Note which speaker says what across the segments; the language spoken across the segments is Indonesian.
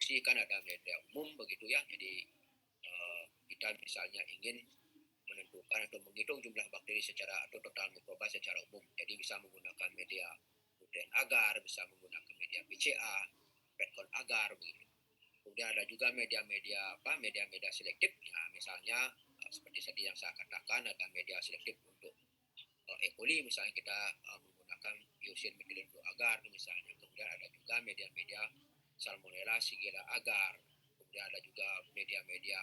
Speaker 1: distribusi kan ada media umum begitu ya. Jadi kita misalnya ingin menentukan atau menghitung jumlah bakteri secara atau total mikroba secara umum. Jadi bisa menggunakan media nutrien agar, bisa menggunakan media PCA, Redcon agar begitu. Kemudian ada juga media-media selektif. Ya, misalnya seperti tadi yang saya katakan ada media selektif untuk E. coli misalnya kita menggunakan iosin metilen agar misalnya. Kemudian ada juga media-media Salmonella Shigella agar. Kemudian ada juga media-media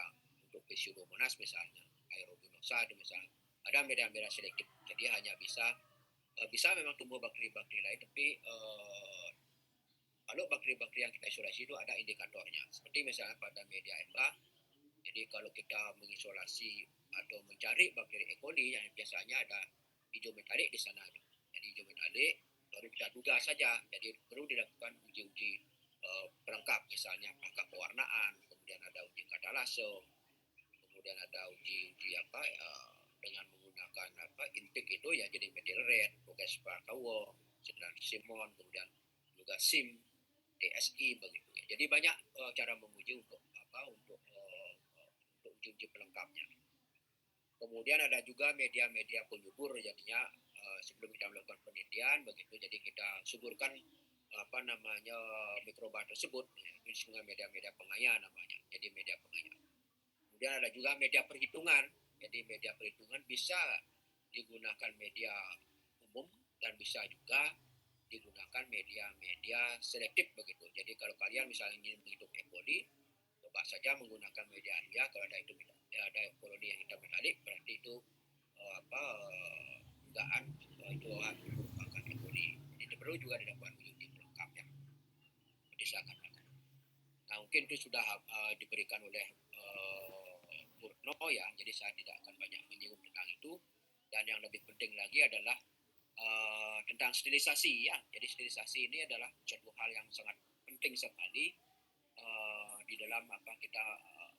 Speaker 1: untuk Pseudomonas misalnya, aeruginosa misalnya. Ada media-media selektif. Jadi hanya bisa memang tumbuh bakteri-bakteri lain, tapi kalau bakteri-bakteri yang kita isolasi itu ada indikatornya. Seperti misalnya pada media EMBA. Jadi kalau kita mengisolasi atau mencari bakteri E. coli yang biasanya ada hijau metalik di sana. Jadi hijau metalik baru kita duga saja. Jadi perlu dilakukan uji-uji pelengkap, misalnya apakah pewarnaan, kemudian ada uji katalase, kemudian ada uji dengan menggunakan intake itu ya, jadi methyl red, Progespa Kawo, Simon, kemudian juga SIM, TSI begitu ya. Jadi banyak cara menguji untuk uji pelengkapnya. Kemudian ada juga media-media penyubur, jadinya sebelum kita melakukan penelitian begitu, jadi kita suburkan mikroba tersebut itu dengan media-media pengaya namanya. Jadi media pengaya. Kemudian ada juga media perhitungan. Jadi media perhitungan bisa digunakan media umum dan bisa juga digunakan media-media selektif begitu. Jadi kalau kalian misalnya ingin menghitung E. coli, coba saja menggunakan media alia. Kalau ada ada koloni yang hitam metalik, berarti itu dugaan itu merupakan E. coli. Jadi perlu juga dilakukan uji pelengkap ya, seperti saya katakan. Nah, mungkin itu sudah diberikan oleh Purno ya, jadi saya tidak akan banyak menyinggung tentang itu. Dan yang lebih penting lagi adalah tentang sterilisasi ya. Jadi sterilisasi ini adalah suatu hal yang sangat penting sekali di dalam kita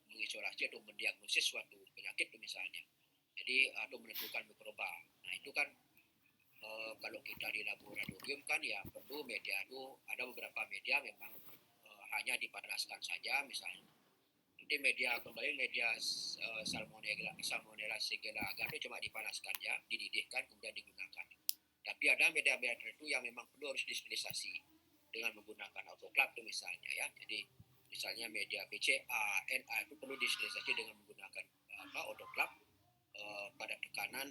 Speaker 1: mengisolasi atau mendiagnosis suatu penyakit misalnya. Jadi atau menentukan mikroba. Nah itu kan kalau kita di laboratorium kan ya perlu media itu, ada beberapa media memang hanya dipanaskan saja misalnya. Nanti media Salmonella Shigella agar itu cuma dipanaskan ya, dididihkan kemudian digunakan. Tapi ada media-media tertentu yang memang perlu harus disterilisasi dengan menggunakan autoclave itu misalnya ya. Jadi misalnya media PCA, NA itu perlu disterilisasi dengan menggunakan autoclave pada tekanan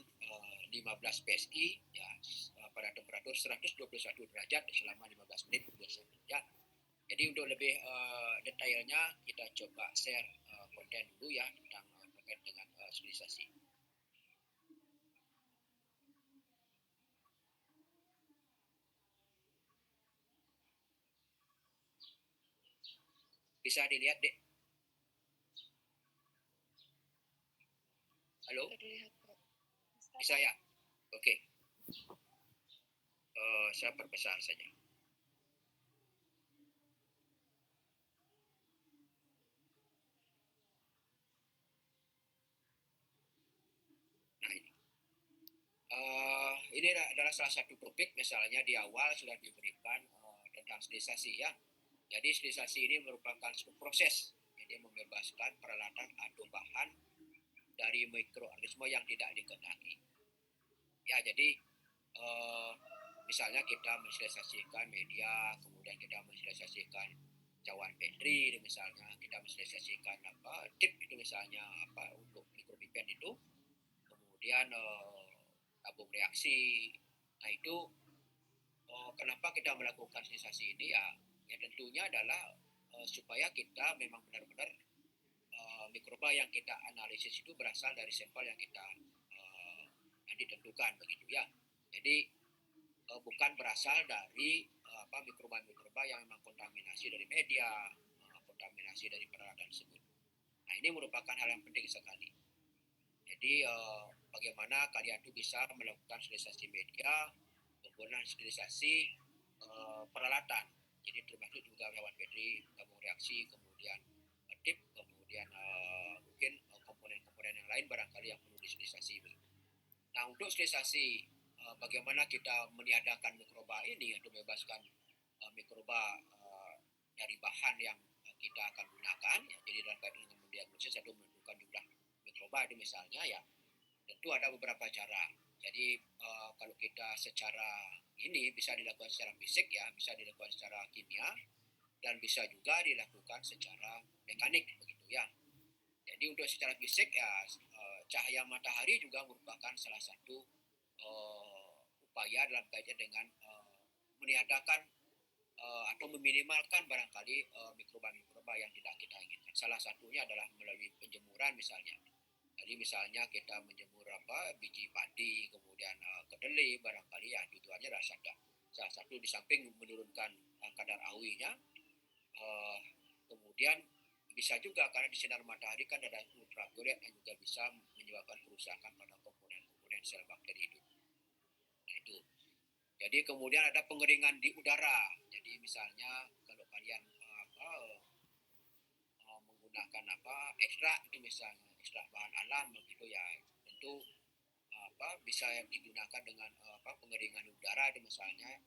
Speaker 1: 15 PSI ya, pada temperatur 121 derajat selama 15 menit biasanya ya. Jadi untuk lebih detailnya kita coba share konten dulu ya tentang terkait dengan sterilisasi. Bisa dilihat, Dek? Halo? Bisa ya? Oke. Saya perbesar saja. Nah ini adalah salah satu topik, misalnya di awal sudah diberikan tentang sterilisasi ya. Jadi sterilisasi ini merupakan sebuah proses, jadi membebaskan peralatan atau bahan dari mikroorganisme yang tidak dikehendaki. Ya, jadi misalnya kita mensterilisasikan media, kemudian kita mensterilisasikan cawan petri, misalnya kita mensterilisasikan tip itu misalnya untuk mikropipen itu, kemudian tabung reaksi. Nah itu kenapa kita melakukan sterilisasi ini ya tentunya adalah supaya kita memang benar-benar mikroba yang kita analisis itu berasal dari sampel yang kita yang ditentukan begitu ya. Jadi bukan berasal dari mikroba-mikroba yang memang kontaminasi dari media, kontaminasi dari peralatan tersebut. Nah ini merupakan hal yang penting sekali. Jadi bagaimana kalian itu bisa melakukan sterilisasi media, kemudian sterilisasi peralatan. Jadi termasuk juga cawan petri, tabung reaksi, kemudian tip, kemudian mungkin komponen-komponen yang lain barangkali yang perlu disterilisasi. Nah untuk sterilisasi bagaimana kita meniadakan mikroba ini atau membebaskan mikroba dari bahan yang kita akan gunakan ya, jadi dalam kaitan dengan mendiagnosis atau menentukan jumlah mikroba itu misalnya ya tentu ada beberapa cara. Jadi kalau kita secara ini bisa dilakukan secara fisik ya, bisa dilakukan secara kimia dan bisa juga dilakukan secara mekanik begitu ya. Jadi untuk secara fisik ya cahaya matahari juga merupakan salah satu upaya dalam kaitan dengan meniadakan atau meminimalkan barangkali mikroba-mikroba yang tidak kita inginkan. Salah satunya adalah melalui penjemuran misalnya. Jadi misalnya kita menjemur biji padi, kemudian kedelai barangkali ya tujuannya adalah salah satu di samping menurunkan kadar AUI-nya, kemudian bisa juga karena di sinar matahari kan ada ultraviolet yang juga bisa menyebabkan kerusakan pada komponen-komponen sel bakteri itu. Nah, itu. Jadi kemudian ada pengeringan di udara. Jadi misalnya kalau kalian menggunakan ekstrak itu misalnya ekstrak bahan alam begitu ya tentu bisa digunakan dengan pengeringan udara itu misalnya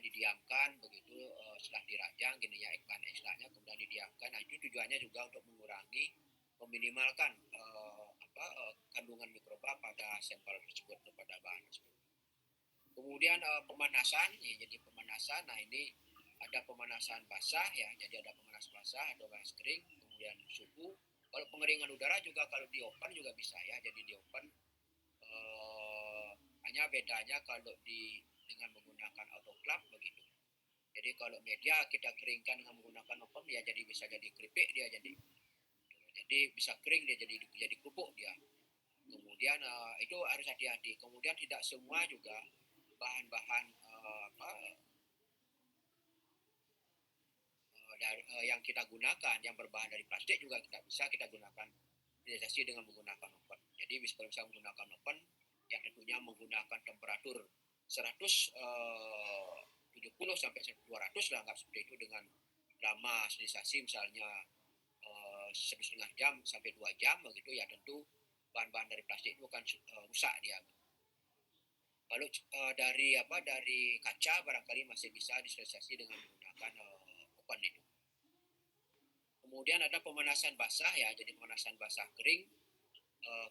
Speaker 1: didiamkan begitu setelah dirajang gini ya bahan ekstraknya kemudian didiamkan. Nah itu tujuannya juga untuk mengurangi meminimalkan kandungan mikroba pada sampel tersebut kepada bahan tersebut. Kemudian pemanasan, ya, jadi pemanasan. Nah ini ada pemanasan basah ya, jadi ada pemanasan basah atau panas kering, kemudian suhu. Kalau pengeringan udara juga kalau di oven juga bisa ya, jadi di oven hanya bedanya kalau dengan menggunakan autoclave begitu. Jadi kalau media kita keringkan dengan menggunakan oven ya jadi bisa jadi keripik dia jadi bisa kering dia jadi kerupuk dia. Kemudian itu harus hati-hati. Kemudian tidak semua juga bahan-bahan yang kita gunakan yang berbahan dari plastik juga tidak bisa kita gunakan sterilisasi dengan menggunakan oven. Jadi kalau bisa menggunakan oven yang tentunya menggunakan temperatur 170 sampai 200 lah, nggak seperti itu dengan lama sterilisasi misalnya 1,5 jam sampai 2 jam begitu ya tentu bahan-bahan dari plastik itu akan rusak dia. Kalau dari kaca barangkali masih bisa disterilisasi dengan menggunakan oven itu. Kemudian ada pemanasan basah ya, jadi pemanasan basah kering,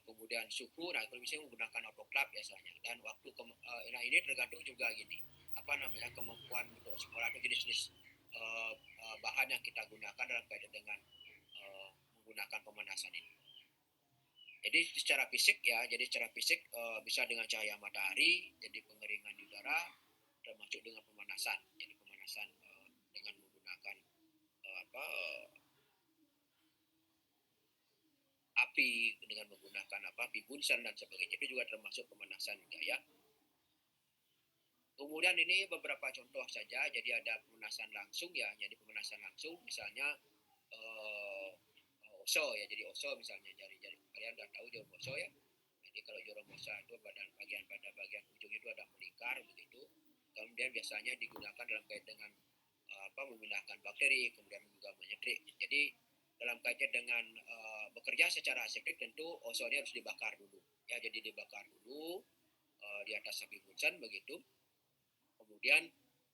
Speaker 1: kemudian suhu. Nah kalau misalnya menggunakan autoclave biasanya. Dan waktu nah ini tergantung juga gini, kemampuan untuk sekolah atau jenis-jenis bahan yang kita gunakan dalam kaitan dengan menggunakan pemanasan ini. Jadi secara fisik bisa dengan cahaya matahari, jadi pengeringan di udara, termasuk dengan pemanasan. Jadi pemanasan dengan menggunakan api, dengan menggunakan api bunsen dan sebagainya, itu juga termasuk pemanasan juga ya. Kemudian ini beberapa contoh saja, jadi ada pemanasan langsung ya, jadi pemanasan langsung misalnya oso ya, jadi oso misalnya jari-jari kalian udah tahu jarum oso ya. Jadi kalau jarum oso itu bagian ujung itu ada melingkar begitu. Kemudian biasanya digunakan dalam kaitan dengan memindahkan bakteri, kemudian juga menyetrik. Jadi dalam kaitan dengan bekerja secara aseptik tentu ozonnya harus dibakar dulu. Ya, jadi dibakar dulu di atas api bunsen begitu. Kemudian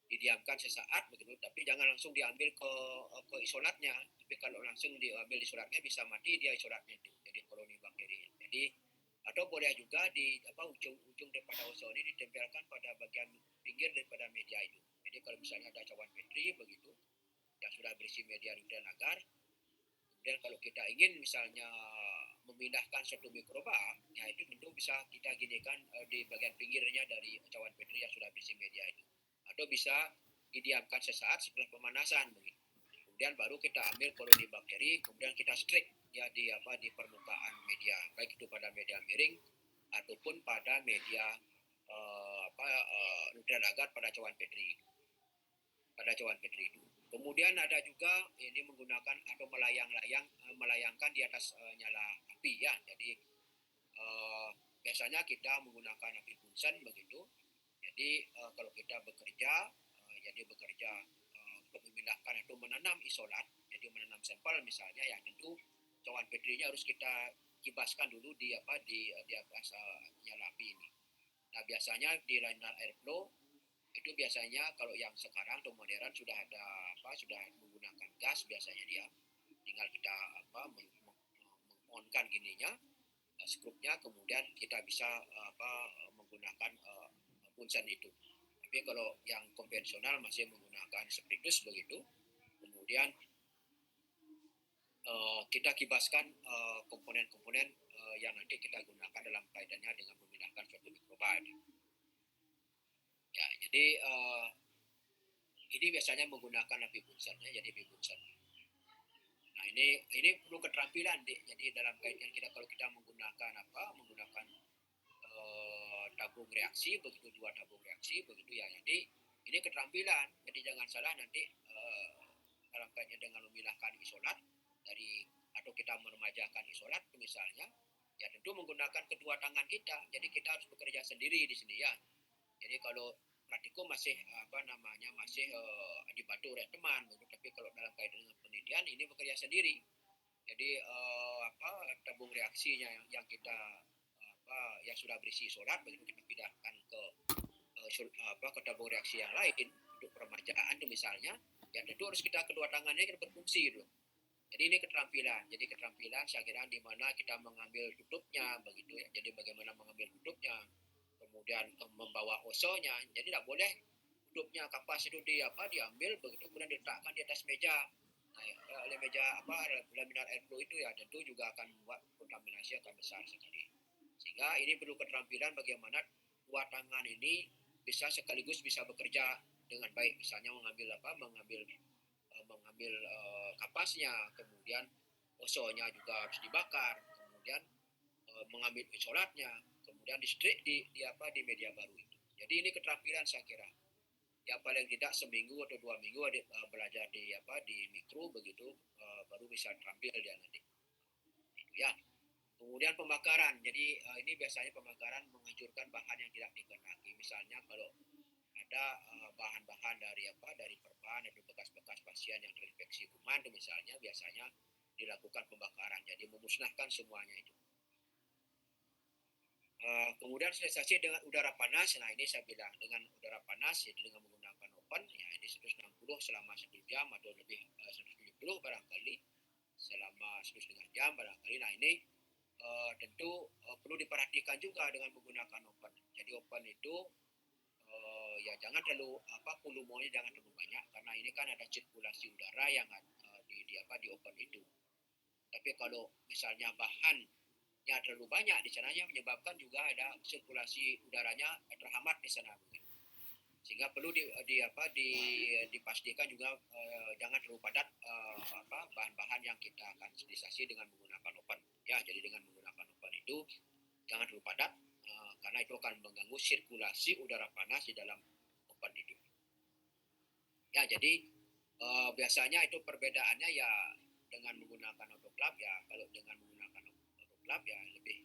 Speaker 1: didiamkan sesaat begitu, tapi jangan langsung diambil ke isolatnya. Tapi kalau langsung diambil isolatnya bisa mati dia isolatnya itu. Jadi koloni bakteri. Jadi atau boleh juga di ujung daripada ozon ini ditempelkan pada bagian pinggir daripada media itu. Jadi kalau misalnya ada cawan Petri begitu yang sudah berisi media nuklear agar, kemudian kalau kita ingin misalnya memindahkan suatu mikroba, ya itu tentu bisa kita ginikan di bagian pinggirnya dari cawan Petri yang sudah berisi media itu. Atau bisa didiamkan sesaat setelah pemanasan begitu. Kemudian baru kita ambil koloni bakteri, kemudian kita strik ya di permukaan media, baik itu pada media miring ataupun pada media nuklear agar pada cawan Petri. Itu. Kemudian ada juga ini menggunakan atau melayangkan di atas nyala api ya. Jadi biasanya kita menggunakan api bunsen begitu. Jadi kalau kita bekerja untuk memindahkan atau menanam isolat, jadi menanam sampel misalnya ya tentu cawan Petrinya harus kita kibaskan dulu di atas nyala api ini. Nah biasanya di liner airflow itu biasanya kalau yang sekarang atau modern sudah menggunakan gas biasanya dia. Tinggal kita on-kan gininya, skrupnya, kemudian kita bisa menggunakan punsen itu. Tapi kalau yang konvensional masih menggunakan spiritus begitu, kemudian kita kibaskan komponen-komponen yang nanti kita gunakan dalam kaitannya dengan memindahkan suatu mikroba. Ya, jadi ini biasanya menggunakan api punsen, ya, jadi api punsen. Nah, ini perlu keterampilan, jadi dalam kaitan kalau kita menggunakan tabung reaksi, begitu dua tabung reaksi begitu ya. Jadi ini keterampilan. Jadi jangan salah nanti dalam kaitannya dengan memilahkan isolat atau kita meremajakan isolat misalnya, ya tentu menggunakan kedua tangan kita. Jadi kita harus bekerja sendiri di sini ya. Jadi kalau praktikum masih masih dibantu oleh teman, tapi kalau dalam kaitan dengan penelitian ini bekerja sendiri. Jadi tabung reaksinya yang kita yang sudah berisi isolat begitu kita pindahkan ke tabung reaksi yang lain untuk peremajaan itu misalnya, ya tentu harus kita kedua tangannya kita berfungsi dulu. Jadi ini keterampilan. Jadi keterampilan saya kira di mana kita mengambil tutupnya begitu ya. Jadi bagaimana mengambil tutupnya, kemudian membawa osonya. Jadi tidak boleh tutupnya kapas itu diambil begitu kemudian diletakkan di atas meja. Nah, oleh meja laminar airflow itu ya tentu juga akan membuat kontaminasi akan besar sekali. Sehingga ini perlu keterampilan bagaimana dua tangan ini sekaligus bisa bekerja dengan baik. Misalnya mengambil kapasnya, kemudian osonya juga harus dibakar, kemudian mengambil isolatnya, kemudian di-strip di media baru itu. Jadi ini keterampilan saya kira. Ya paling tidak seminggu atau 2 minggu belajar di mikro begitu baru bisa terampil dia nanti. Ya. Kemudian pembakaran. Jadi ini biasanya pembakaran menghancurkan bahan yang tidak dikehendaki. Misalnya kalau ada bahan-bahan dari perban atau bekas-bekas pasien yang terinfeksi kuman itu misalnya biasanya dilakukan pembakaran. Jadi memusnahkan semuanya itu. Kemudian sterilisasi dengan udara panas. Nah ini saya bilang dengan udara panas, jadi dengan menggunakan oven, ya ini 160 selama 1 jam atau lebih 170 barangkali selama 1,5 jam barangkali. Nah ini tentu perlu diperhatikan juga dengan menggunakan oven. Jadi oven itu ya jangan terlalu volumenya jangan terlalu banyak karena ini kan ada sirkulasi udara yang di oven itu. Tapi kalau misalnya bahannya terlalu banyak di sana yang menyebabkan juga ada sirkulasi udaranya terhambat di sana begitu. Sehingga perlu dipastikan juga jangan terlalu padat bahan-bahan yang kita akan sterilisasi dengan menggunakan oven. Ya, jadi dengan menggunakan oven itu jangan terlalu padat karena itu akan mengganggu sirkulasi udara panas di dalam oven itu. Ya, jadi biasanya itu perbedaannya ya dengan menggunakan autoclave ya. Kalau dengan menggunakan autoclave ya lebih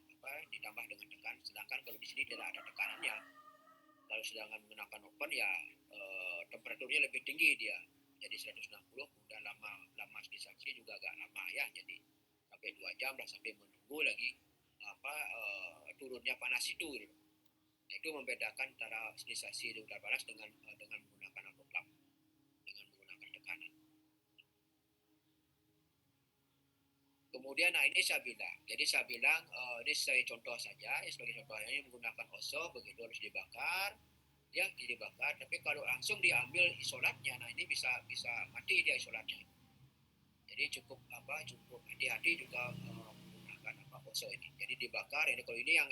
Speaker 1: ditambah dengan tekan. Sedangkan kalau di sini tidak ada tekanannya. Kalau sedangkan menggunakan oven ya temperaturnya lebih tinggi dia. Jadi 160 kemudian lama sterilisasi juga agak lama ya. Jadi sampai 2 jam lah sampai menunggu lagi turunnya panas itu. Gitu. Nah, itu membedakan antara sterilisasi di udara panas dengan menggunakan autoclave, dengan menggunakan tekanan. Kemudian nah ini saya bilang. Jadi saya bilang ini sebagai contoh saja, ya sebagai contohnya ini menggunakan oso begitu harus dibakar. Ya dibakar, tapi kalau langsung diambil isolatnya, nah ini bisa mati dia isolatnya. Jadi cukup hati-hati juga menggunakan oso ini. Jadi dibakar. Ini kalau ini yang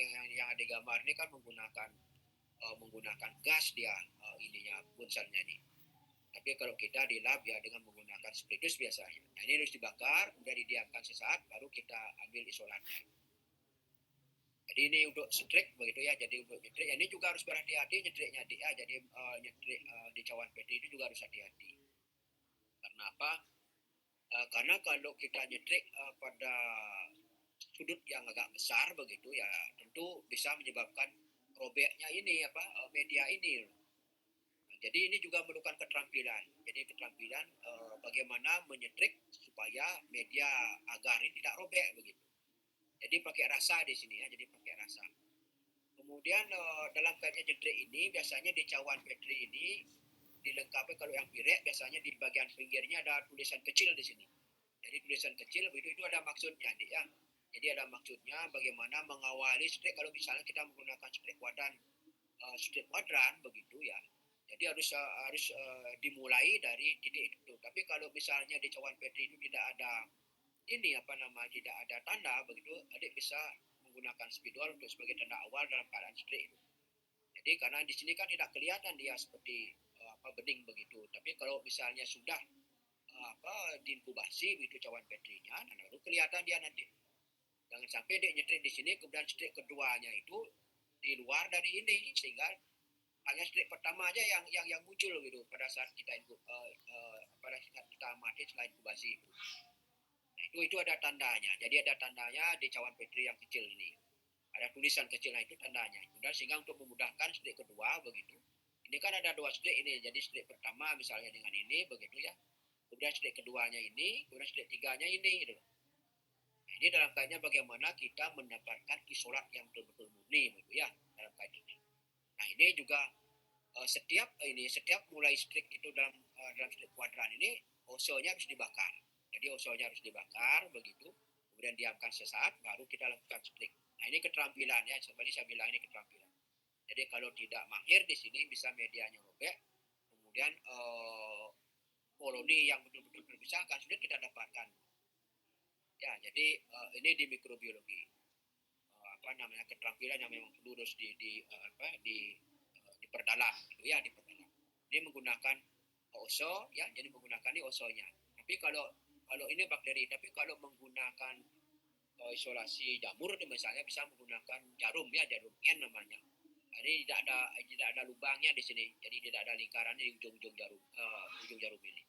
Speaker 1: ada gambar ini kan menggunakan gas dia ininya punsennya ini. Tapi kalau kita di lab ya dengan menggunakan spiritus biasanya. Nah ini harus dibakar, kemudian didiamkan sesaat, baru kita ambil isolatnya. Jadi ini untuk nyetrik begitu ya. Jadi untuk nyetrik ini juga harus berhati-hati nyetriknya dia. Jadi nyetrik di cawan Petri itu juga harus hati-hati. Karena apa? Karena kalau kita nyetrik pada sudut yang agak besar begitu ya, tentu bisa menyebabkan robeknya ini media ini. Nah, jadi ini juga memerlukan keterampilan. Jadi keterampilan bagaimana menyetrik supaya media agar ini tidak robek begitu. Jadi pakai rasa di sini ya, jadi pakai rasa. Kemudian dalam kaitannya nyetrik ini biasanya di cawan Petri ini dilengkapi kalau yang pirek biasanya di bagian pinggirnya ada tulisan kecil di sini. Jadi tulisan kecil itu ada maksudnya, Dik, ya. Jadi ada maksudnya bagaimana mengawali strike kalau misalnya kita menggunakan strike kuadran begitu ya. Jadi harus dimulai dari titik itu. Tapi kalau misalnya di cawan Petri itu tidak ada tidak ada tanda begitu, adik bisa menggunakan spidol untuk sebagai tanda awal dalam keadaan strike itu. Jadi karena di sini kan tidak kelihatan dia seperti bening begitu. Tapi kalau misalnya sudah diinkubasi begitu cawan Petrinya, dan baru kelihatan dia nanti. Jangan sampai dia nyetrik di sini kemudian strike keduanya itu di luar dari ini sehingga hanya strike pertama aja yang muncul gitu pada saat kita pada saat kita mati setelah inkubasi itu. Nah, itu ada tandanya. Jadi ada tandanya di cawan Petri yang kecil ini. Ada tulisan kecilnya itu tandanya. Kemudian sehingga untuk memudahkan strike kedua begitu. Ini kan ada 2 strike ini. Jadi strike pertama misalnya dengan ini begitu ya. Kemudian strike keduanya ini, kemudian strike tiganya ini gitu. Nah, ini dalam kaitnya bagaimana kita mendapatkan isolat yang betul-betul murni begitu ya dalam kait ini. Nah, ini juga setiap mulai strike itu dalam strike kuadran ini OSO-nya harus dibakar. Jadi OSO-nya harus dibakar begitu. Kemudian diamkan sesaat baru kita lakukan strike. Nah, ini keterampilan ya. Sebenarnya saya bilang ini keterampilan. Jadi kalau tidak mahir di sini bisa medianya robek. Kemudian koloni yang betul-betul terpisahkan sudah kita dapatkan. Ya, jadi ini di mikrobiologi. Keterampilan yang memang perlu harus diperdalam gitu ya, diperdalam. Ini menggunakan OSO ya, jadi menggunakan ini OSO-nya. Tapi kalau ini bakteri, tapi kalau menggunakan isolasi jamur misalnya bisa menggunakan jarum ya, jarum N namanya. Jadi tidak ada lubangnya di sini, jadi tidak ada lingkarannya di ujung jarum ini.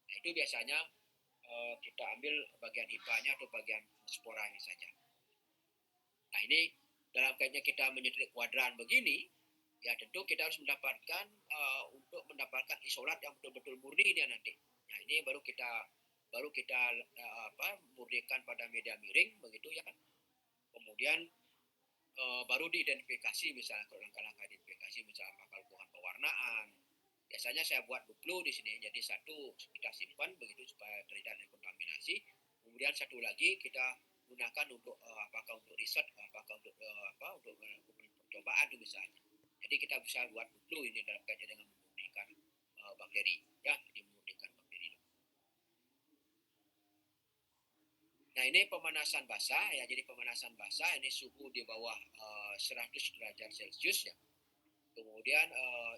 Speaker 1: Nah, itu biasanya kita ambil bagian hipanya atau bagian sporanya saja. Nah, ini dalam kaitnya kita menyetrik kuadran begini, ya tentu kita harus mendapatkan untuk mendapatkan isolat yang betul-betul murni dia nanti. Nah, ini baru kita murnikan pada media miring begitu ya kan. Kemudian baru diidentifikasi misalnya kalau langkah-langkah identifikasi misalnya bakal hubungan pewarnaan. Biasanya saya buat duplo di sini. Jadi satu kita simpan begitu supaya terhindar dari kontaminasi. Kemudian satu lagi kita gunakan untuk apakah untuk riset, apakah untuk percobaan itu misalnya. Jadi kita bisa buat duplo ini dalam kaitan dengan memurnikan bakteri ya, memurnikan bakteri. Nah, ini pemanasan basah ya. Jadi pemanasan basah ini suhu di bawah 100 derajat Celcius ya. Kemudian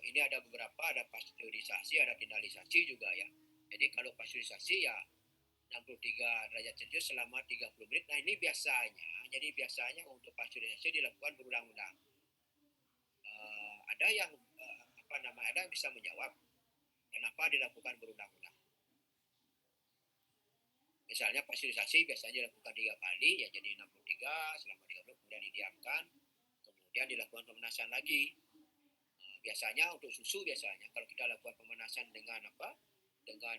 Speaker 1: ini ada beberapa, ada pasteurisasi, ada finalisasi juga ya. Jadi kalau pasteurisasi ya 63 derajat Celcius selama 30 menit. Nah, ini biasanya untuk pasteurisasi dilakukan berulang-ulang. Ada yang ada yang bisa menjawab kenapa dilakukan berulang-ulang. Misalnya pasteurisasi biasanya dilakukan 3 kali ya, jadi 63 selama 30 menit, kemudian didiamkan, kemudian dilakukan pemanasan lagi. Biasanya untuk susu biasanya kalau kita lakukan pemanasan dengan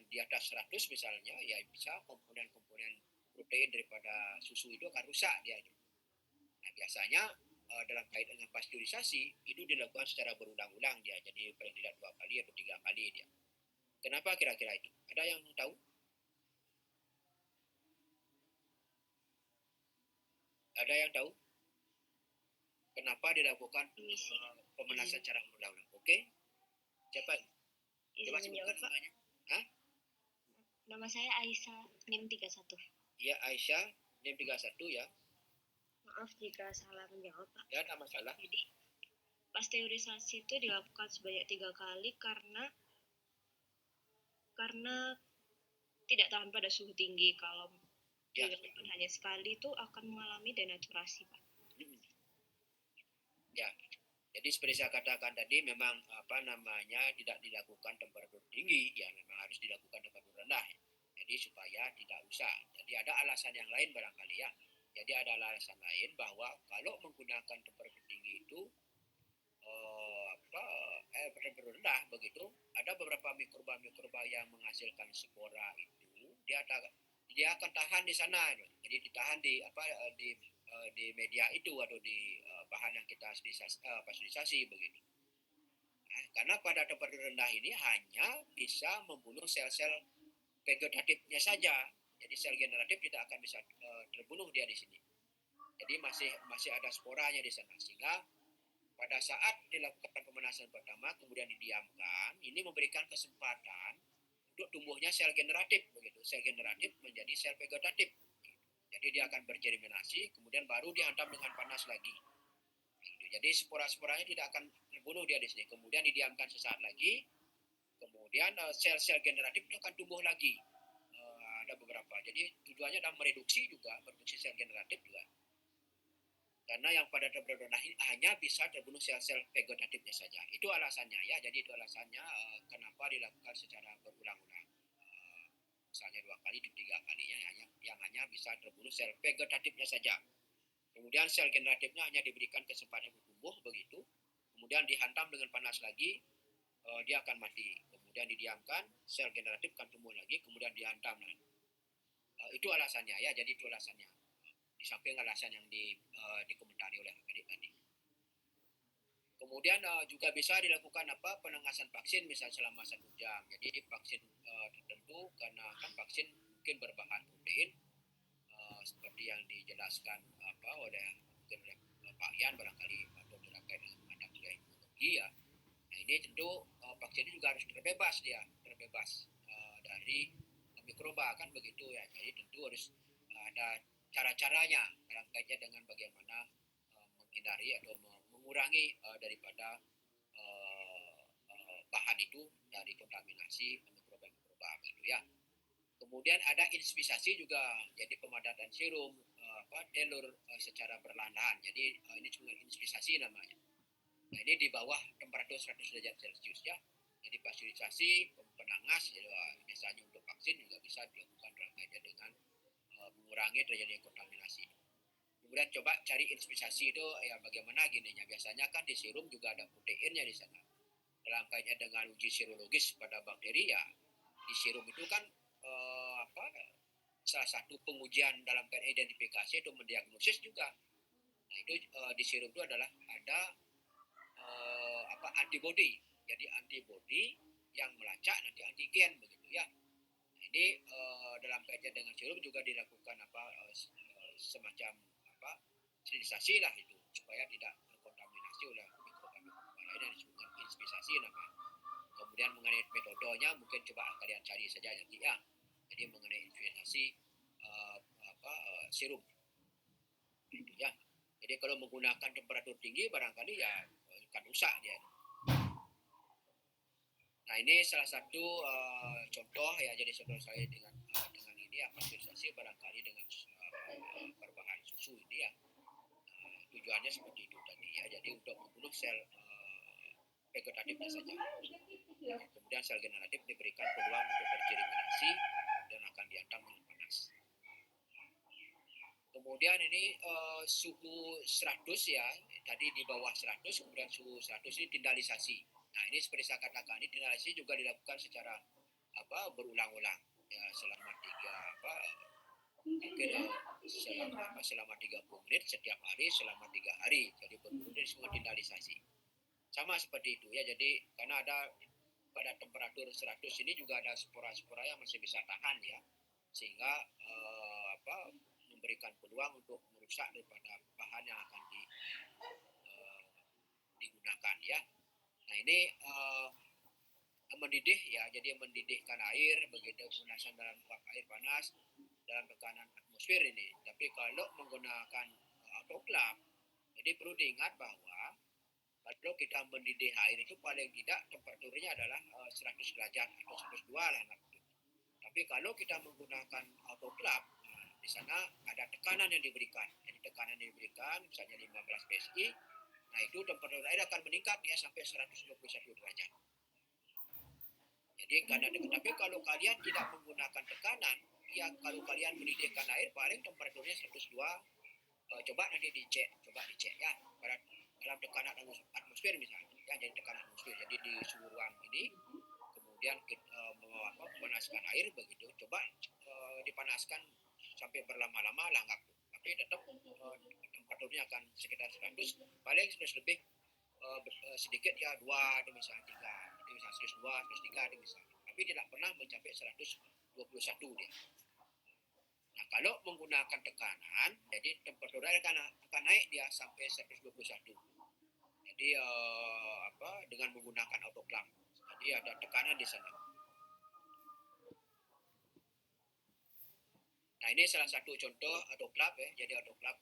Speaker 1: di atas 100 misalnya ya bisa komponen-komponen protein daripada susu itu akan rusak dia itu. Nah, biasanya dalam kaitan dengan pasteurisasi itu dilakukan secara berulang-ulang dia, jadi paling tidak 2 kali atau 3 kali dia. Kenapa kira-kira itu? Ada yang tahu? Ada yang tahu? Kenapa dilakukan pemanasan secara berulang-ulang? Oke. Siapa? Coba sebutkan namanya. Hah?
Speaker 2: Nama saya Aisyah, NIM 31.
Speaker 1: Iya, Aisyah, NIM 31 ya.
Speaker 2: Maaf jika salah menjawab, Pak.
Speaker 1: Ya, tidak masalah.
Speaker 2: Jadi, pasteurisasi itu dilakukan sebanyak 3 kali karena tidak tahan pada suhu tinggi. Kalau dilakukan hanya sekali itu akan mengalami denaturasi, Pak.
Speaker 1: Ya, jadi seperti saya katakan tadi memang tidak dilakukan temperatur tinggi, ya memang harus dilakukan temperatur rendah. Jadi supaya tidak rusak. Jadi ada alasan yang lain barangkali ya. Jadi ada alasan lain bahwa kalau menggunakan temperatur tinggi itu temperatur rendah begitu, ada beberapa mikroba yang menghasilkan spora itu dia akan tahan di sana. Jadi ditahan di media itu atau di bahan yang kita pasteurisasi begitu. Nah, karena pada temperatur rendah ini hanya bisa membunuh sel-sel vegetatifnya saja. Jadi sel generatif tidak akan bisa terbunuh dia di sini. Jadi masih ada sporanya di sana. Sehingga pada saat dilakukan pemanasan pertama kemudian didiamkan, ini memberikan kesempatan untuk tumbuhnya sel generatif begitu. Sel generatif menjadi sel vegetatif. Jadi dia akan bergerminasi, kemudian baru dihantam dengan panas lagi. Jadi spora-sporanya tidak akan terbunuh dia di sini. Kemudian didiamkan sesaat lagi, kemudian sel-sel generatif itu akan tumbuh lagi. Ada beberapa. Jadi tujuannya adalah mereduksi sel generatif juga. Karena yang pada temperatur rendah hanya bisa terbunuh sel-sel vegetatifnya saja. Itu alasannya ya. Jadi itu alasannya kenapa dilakukan secara berulang-ulang. Misalnya 2 kali, 3 kali yang hanya bisa terbunuh sel vegetatifnya saja. Kemudian sel generatifnya hanya diberikan kesempatan untuk tumbuh begitu. Kemudian dihantam dengan panas lagi, dia akan mati. Kemudian didiamkan, sel generatif akan tumbuh lagi, kemudian dihantam. Itu alasannya ya. Jadi itu alasannya. Di samping alasan yang dikomentari oleh adik tadi. Kemudian juga bisa dilakukan penengasan vaksin misalnya selama 1 jam. Jadi vaksin tertentu karena kan vaksin mungkin berbahan protein seperti yang dijelaskan oleh Pak Yan barangkali atau terkait dengan mata kuliah imunologi ya. Nah ini tentu vaksin ini juga harus terbebas dari mikroba kan begitu ya. Jadi tentu harus ada cara-caranya dalam kaitan dengan bagaimana menghindari atau mengurangi daripada bahan itu dari kontaminasi mikroba gitu ya. Kemudian ada inspisasi juga, jadi pemadatan serum telur secara perlahan. Jadi ini juga inspisasi namanya. Nah ini di bawah temperatur 100 derajat Celcius ya. Jadi pasteurisasi, penangas, biasanya untuk vaksin juga bisa dilakukan dalam kaitan dengan mengurangi terjadinya kontaminasi. Kemudian coba cari inspisasi itu ya bagaimana gininya. Biasanya kan di serum juga ada proteinnya di sana. Dalam kaitan dengan uji serologis pada bakteri ya, di serum itu kan salah satu pengujian dalam kaitan identifikasi itu mendiagnosis juga. Nah itu di serum itu adalah ada antibody. Jadi antibody yang melacak nanti antigen begitu ya. Nah, ini dalam kaitan dengan serum juga dilakukan semacam sterilisasi lah itu supaya tidak terkontaminasi oleh mikroba lain yang disebut inspisasi namanya. Kemudian mengenai metodenya mungkin coba kalian cari saja nanti ya. Jadi mengenai inspisasi serum itu ya. Jadi kalau menggunakan temperatur tinggi barangkali ya akan rusak dia. Nah ini salah satu contoh ya. Jadi sebelum saya dengan ini pasteurisasi barangkali dengan berbahan susu ini ya. Tujuannya seperti itu tadi ya. Jadi untuk membunuh sel vegetatifnya saja. Kemudian sel generatif diberikan peluang untuk bergerminasi dan akan dihantam dengan panas. Kemudian ini suhu 100 ya, tadi di bawah 100, kemudian suhu 100 ini tindalisasi. Nah ini seperti saya katakan, ini tindalisasi juga dilakukan secara berulang-ulang ya, selama selama 30 menit setiap hari selama 3 hari. Jadi berurut dari semua tindalisasi. Sama seperti itu ya. Jadi karena ada pada temperatur 100 ini juga ada spora-spora yang masih bisa tahan ya. Sehingga memberikan peluang untuk merusak daripada bahan yang akan digunakan ya. Nah ini mendidih ya, jadi mendidihkan air begitu pemanasan dalam uap air panas dalam tekanan atmosfer ini. Tapi kalau menggunakan autoklaf, jadi perlu diingat bahwa kalau kita mendidih air itu paling tidak temperaturnya adalah 100 derajat atau 102 lah. Tapi kalau kita menggunakan autoklaf, di sana ada tekanan yang diberikan. Jadi tekanan yang diberikan misalnya 15 PSI, nah itu temperatur air akan meningkat ya sampai 121 derajat. Jadi karena tapi kalau kalian tidak menggunakan tekanan, ya kalau kalian mendidihkan air paling temperaturnya 102. Coba nanti dicek ya. Dalam tekanan atmosfer misalnya, ya jadi tekanan atmosfer. Jadi di suhu ruang ini kemudian memanaskan air begitu. Coba dipanaskan sampai berlama-lama langgap. Tapi tetap temperaturnya akan sekitar 100, paling 100 lebih sedikit ya 2 atau misalnya 3, itu misalnya 102, 103 itu misalnya, tapi tidak pernah mencapai 121 dia. Nah, kalau menggunakan tekanan, jadi temperatur air akan naik dia sampai 121. Jadi dengan menggunakan autoclave. Jadi ada tekanan di sana. Nah, ini salah satu contoh autoclave ya. Jadi autoclave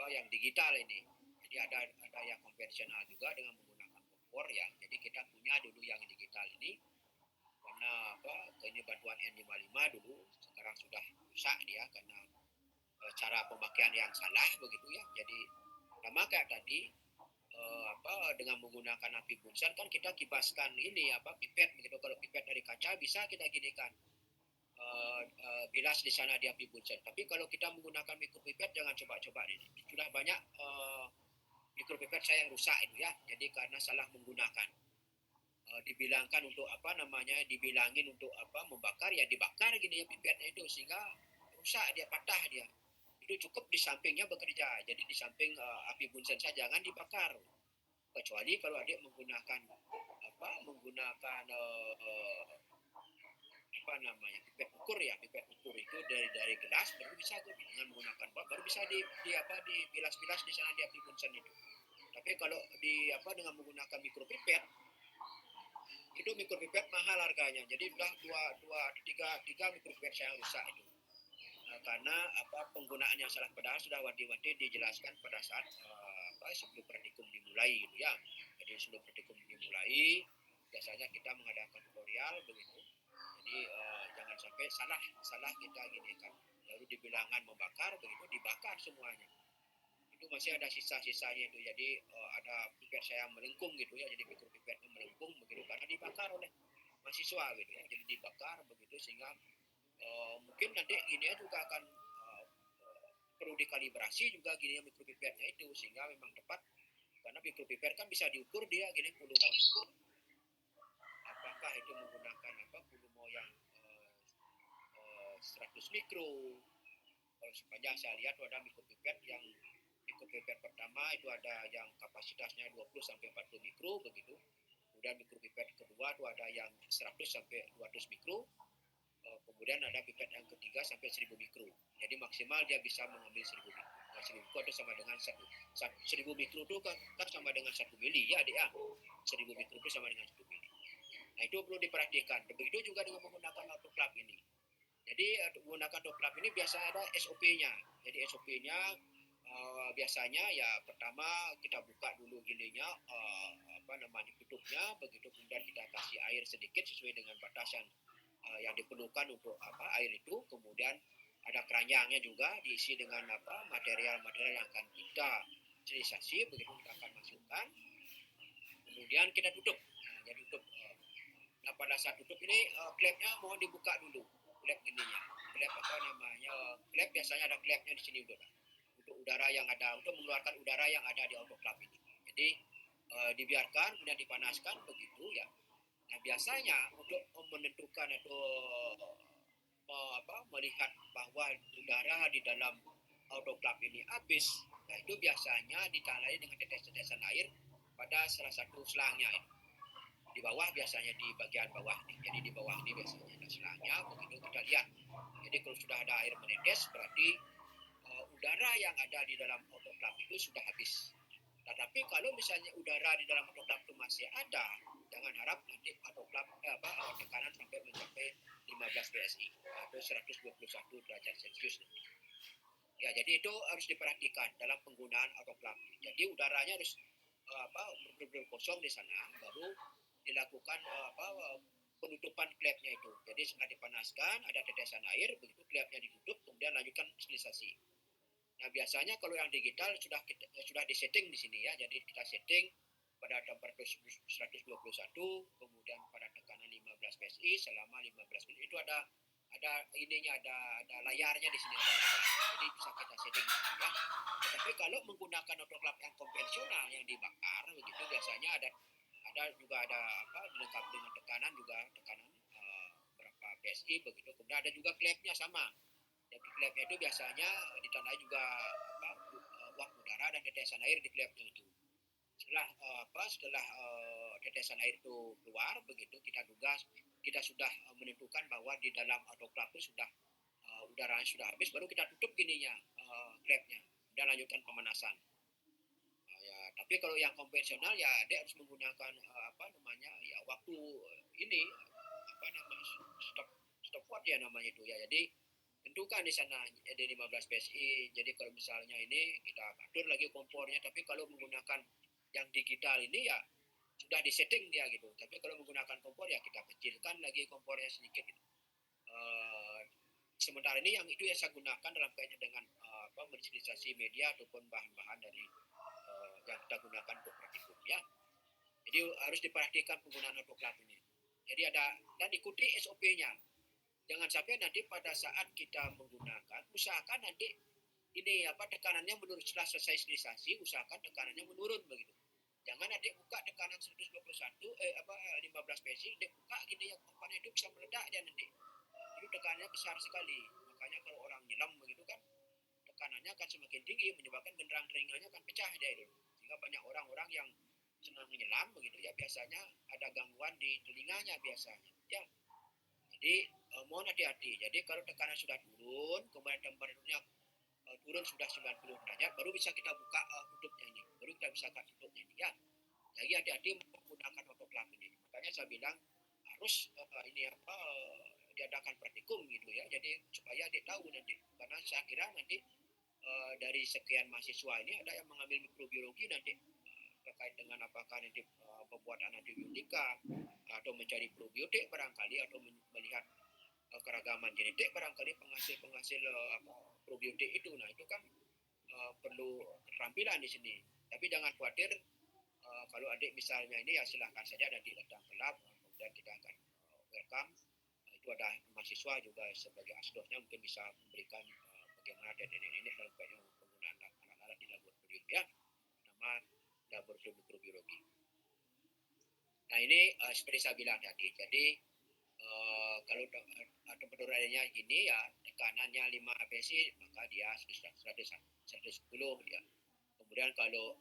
Speaker 1: yang digital ini. Jadi ada yang konvensional juga dengan menggunakan kompor ya. Jadi kita punya dulu yang digital ini karena ini bantuan N55 dulu, sekarang sudah rusak dia karena cara pemakaian yang salah begitu ya. Jadi sama kayak tadi dengan menggunakan api bunsen kan kita kibaskan ini pipet begitu. Kalau pipet dari kaca bisa kita ginikan bilas di sana di api bunsen. Tapi kalau kita menggunakan mikropipet jangan coba-coba ini. Sudah banyak mikropipet saya yang rusak itu ya. Jadi karena salah menggunakan. Dibilangkan untuk dibilangin untuk membakar ya dibakar gini ya pipetnya itu sehingga rusak dia, patah dia. Itu cukup di sampingnya bekerja. Jadi di samping api bunsen saja jangan dibakar. Kecuali kalau adik menggunakan pipet ukur ya, pipet ukur itu dari gelas baru bisa dengan menggunakan baru bisa dibilas-bilas di sana di api bunsen itu. Tapi kalau dengan menggunakan mikropipet itu mikropipet mahal harganya. Jadi sudah tiga mikropipet saya rusak itu. Karena penggunaan yang salah, padahal sudah wanti-wanti dijelaskan pada saat sebelum praktikum dimulai gitu ya. Jadi sebelum praktikum dimulai biasanya kita mengadakan tutorial begitu. Jadi jangan sampai salah kita gini kan. Lalu dibilangkan membakar begitu dibakar semuanya. Itu masih ada sisa-sisanya itu. Jadi ada pipet saya melengkung gitu ya. Jadi mikropipetnya melengkung begitu karena dibakar oleh mahasiswa gitu ya. Jadi dibakar begitu sehingga mungkin nanti gini juga akan perlu dikalibrasi juga gini mikropipetnya itu sehingga memang tepat, karena mikropipet kan bisa diukur dia gini volume itu apakah itu menggunakan volume yang 100 mikro. Kalau sepanjang saya lihat ada mikropipet yang mikropipet pertama itu ada yang kapasitasnya 20 sampai 40 mikro begitu. Kemudian mikropipet kedua itu ada yang 100 sampai 200 mikro. Kemudian ada pipet yang ketiga sampai 1000 mikro. Jadi maksimal dia bisa mengambil 1000 mikro. 1000 mikro itu sama dengan 1000 mikro itu kan sama dengan 1 mili ya adik ya. 1000 mikro itu sama dengan 1 mili. Nah itu perlu diperhatikan. Begitu juga dengan menggunakan autoclave ini. Jadi menggunakan autoclave ini biasa ada SOP-nya. Jadi SOP-nya biasanya ya pertama kita buka dulu gininya tutupnya, begitu kemudian kita kasih air sedikit sesuai dengan batasan yang diperlukan untuk air itu. Kemudian ada keranjangnya juga diisi dengan material-material yang akan kita sterilisasi, begitu kita akan masukkan. Kemudian kita tutup. Jadi tutup. Nah pada saat tutup ini klepnya mohon dibuka dulu. Klep gininya. Klep klep biasanya ada klepnya di sini untuk udara yang ada, untuk mengeluarkan udara yang ada di autoclave ini. Jadi dibiarkan kemudian dipanaskan begitu ya. Nah biasanya untuk menentukan atau melihat bahwa udara di dalam autoclave ini habis, nah itu biasanya ditandai dengan tetes-tetesan air pada salah satu selangnya ini. Di bawah biasanya di bagian bawah nih. Jadi di bawah ini biasanya ada selangnya, begitu kita lihat. Jadi kalau sudah ada air menetes berarti udara yang ada di dalam autoclave itu sudah habis. Tetapi kalau misalnya udara di dalam autoclave itu masih ada, jangan harap nanti autoclave tekanan sampai mencapai 15 PSI atau 121 derajat Celcius. Ya, jadi itu harus diperhatikan dalam penggunaan autoclave. Jadi udaranya harus benar-benar kosong di sana, baru dilakukan penutupan klepnya itu. Jadi setelah dipanaskan, ada tetesan air, begitu klepnya ditutup, kemudian lanjutkan sterilisasi. Nah biasanya kalau yang digital sudah disetting di sini ya. Jadi kita setting pada temperatur 121, kemudian pada tekanan 15 PSI selama 15 menit. Itu ada ininya, ada layarnya di sini, ada layar. Jadi bisa kita setting ya. Tetapi kalau menggunakan autoclave yang konvensional yang dibakar begitu, biasanya ada juga dilengkapi dengan tekanan berapa PSI begitu. Kemudian ada juga klepnya sama. Jadi klepnya itu biasanya ditandai juga uap udara dan tetesan air di klepnya itu. setelah tetesan air itu keluar begitu, kita duga kita sudah menentukan bahwa di dalam autoklaf itu sudah udaranya sudah habis, baru kita tutup gininya klapnya dan lanjutkan pemanasan. Ya, tapi kalau yang konvensional ya dia harus menggunakan waktu ini stopwatch ya namanya itu ya. Jadi tentukan di sana ada 15 PSI. Jadi kalau misalnya ini kita atur lagi kompornya, tapi kalau menggunakan yang digital ini ya sudah disetting dia gitu. Tapi kalau menggunakan kompor ya kita kecilkan lagi kompornya sedikit gitu. Sementara ini yang itu yang saya gunakan dalam kaitan dengan mensilisasi media ataupun bahan-bahan dari yang kita gunakan untuk praktikum ya. Jadi harus diperhatikan penggunaan autoklaf ini. Jadi ada dan ikuti SOP-nya. Jangan sampai nanti pada saat kita menggunakan, usahakan nanti ini tekanannya menurun setelah selesai sterilisasi, usahakan tekanannya menurun begitu. Jangan nanti buka tekanan 121 15 PSI, dia buka gitu ya, komponen itu bisa meledak ya nanti. Itu tekanannya besar sekali. Makanya kalau orang nyelam begitu kan, tekanannya akan semakin tinggi menyebabkan genderang telinganya akan pecah dia itu. Sehingga banyak orang-orang yang senang menyelam begitu ya biasanya ada gangguan di telinganya biasanya. Ya. Jadi mohon hati-hati. Jadi kalau tekanan sudah turun, kemudian temperaturnya turun sudah 90 derajat, baru bisa kita buka tutupnya ini. Baru kita bisa buka tutupnya ini ya. Jadi hati-hati menggunakan autoklaf ini. Makanya saya bilang harus diadakan praktikum gitu ya. Jadi supaya dia tahu nanti. Karena saya kira nanti dari sekian mahasiswa ini ada yang mengambil mikrobiologi nanti terkait dengan apakah nanti pembuatan antibiotika atau mencari probiotik barangkali atau melihat keragaman genetik barangkali penghasil probiotik itu. Nah itu kan perlu keterampilan di sini. Tapi jangan khawatir kalau adik misalnya ini ya silahkan saja nanti datang ke lab, kemudian kita akan welcome. Itu ada mahasiswa juga sebagai asdosnya mungkin bisa memberikan bagaimana teknik ini dalam penggunaan alat-alat di laboratorium ya. Nama laboratorium mikrobiologi. Nah ini seperti saya bilang tadi, jadi kalau temperatur airnya gini ya tekanannya 5 PSI maka dia 110 dia. Kemudian kalau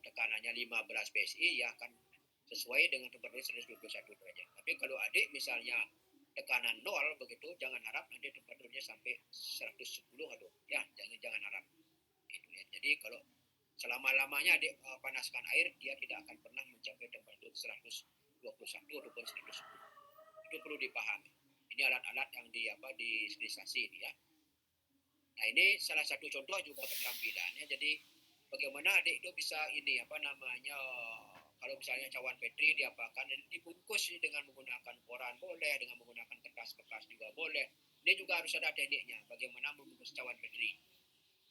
Speaker 1: tekanannya 15 PSI ya akan sesuai dengan temperatur 121 derajat. Tapi kalau adik misalnya tekanan 0 begitu, jangan harap nanti temperaturnya sampai 110 aduh. Ya, jangan harap. Itu ya. Jadi kalau selama-lamanya adik panaskan air, dia tidak akan pernah mencapai temperatur 121 ataupun 110. Itu perlu dipahami. Ini alat-alat yang disterilisasi ini ya. Nah ini salah satu contoh juga keterampilannya. Jadi bagaimana adik itu bisa ini kalau misalnya cawan petri diapakan dibungkus dengan menggunakan koran boleh, dengan menggunakan kertas bekas juga boleh. Ini juga harus ada tekniknya bagaimana membungkus cawan petri.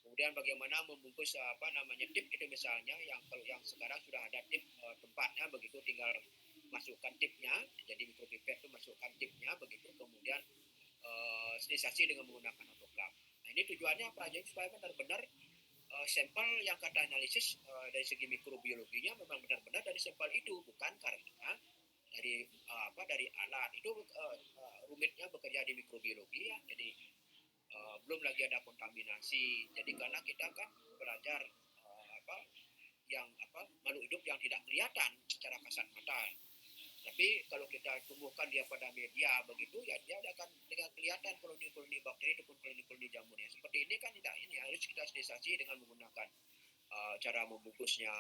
Speaker 1: Kemudian bagaimana membungkus tip itu misalnya yang sekarang sudah ada tip tempatnya begitu, tinggal masukkan tipnya, jadi mikropipet itu masukkan tipnya begitu, kemudian sterilisasi dengan menggunakan autoklaf. Nah ini tujuannya apa aja supaya benar-benar sampel yang kata analisis dari segi mikrobiologinya memang benar-benar dari sampel itu, bukan karena dari alat itu rumitnya bekerja di mikrobiologi ya. Jadi belum lagi ada kontaminasi. Jadi karena kita kan belajar makhluk hidup yang tidak kelihatan secara kasat mata. Tapi kalau kita tumbuhkan dia pada media begitu ya dia akan dengan kelihatan koloni-koloni bakteri ataupun koloni-koloni jamurnya. Seperti ini kan tidak, ini harus kita sterilisasi dengan menggunakan cara membungkusnya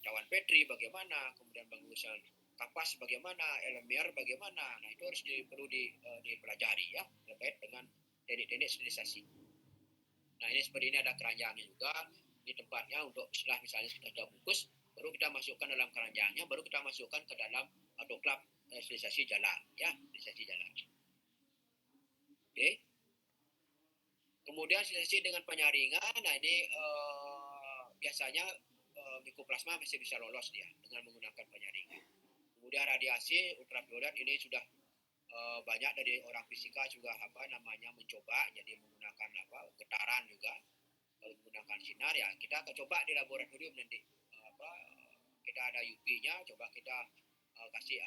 Speaker 1: cawan petri bagaimana, kemudian bungkusan kapas bagaimana, LMR bagaimana. Nah itu harus perlu dipelajari ya terkait dengan teknik-teknik sterilisasi. Nah ini seperti ini ada keranjangnya juga. Ini tempatnya untuk setelah misalnya kita sudah bungkus, baru kita masukkan dalam keranjangnya, baru kita masukkan ke dalam autoklaf sterilisasi jalan ya, sterilisasi jalan. Oke. Kemudian sterilisasi dengan penyaringan. Nah ini biasanya mikroplasma masih bisa lolos dia dengan menggunakan penyaringan. Kemudian radiasi ultraviolet ini sudah banyak dari orang fisika juga mencoba, jadi menggunakan getaran juga. Kalau menggunakan sinar ya kita akan coba di laboratorium nanti kita ada UV-nya, coba kita kasih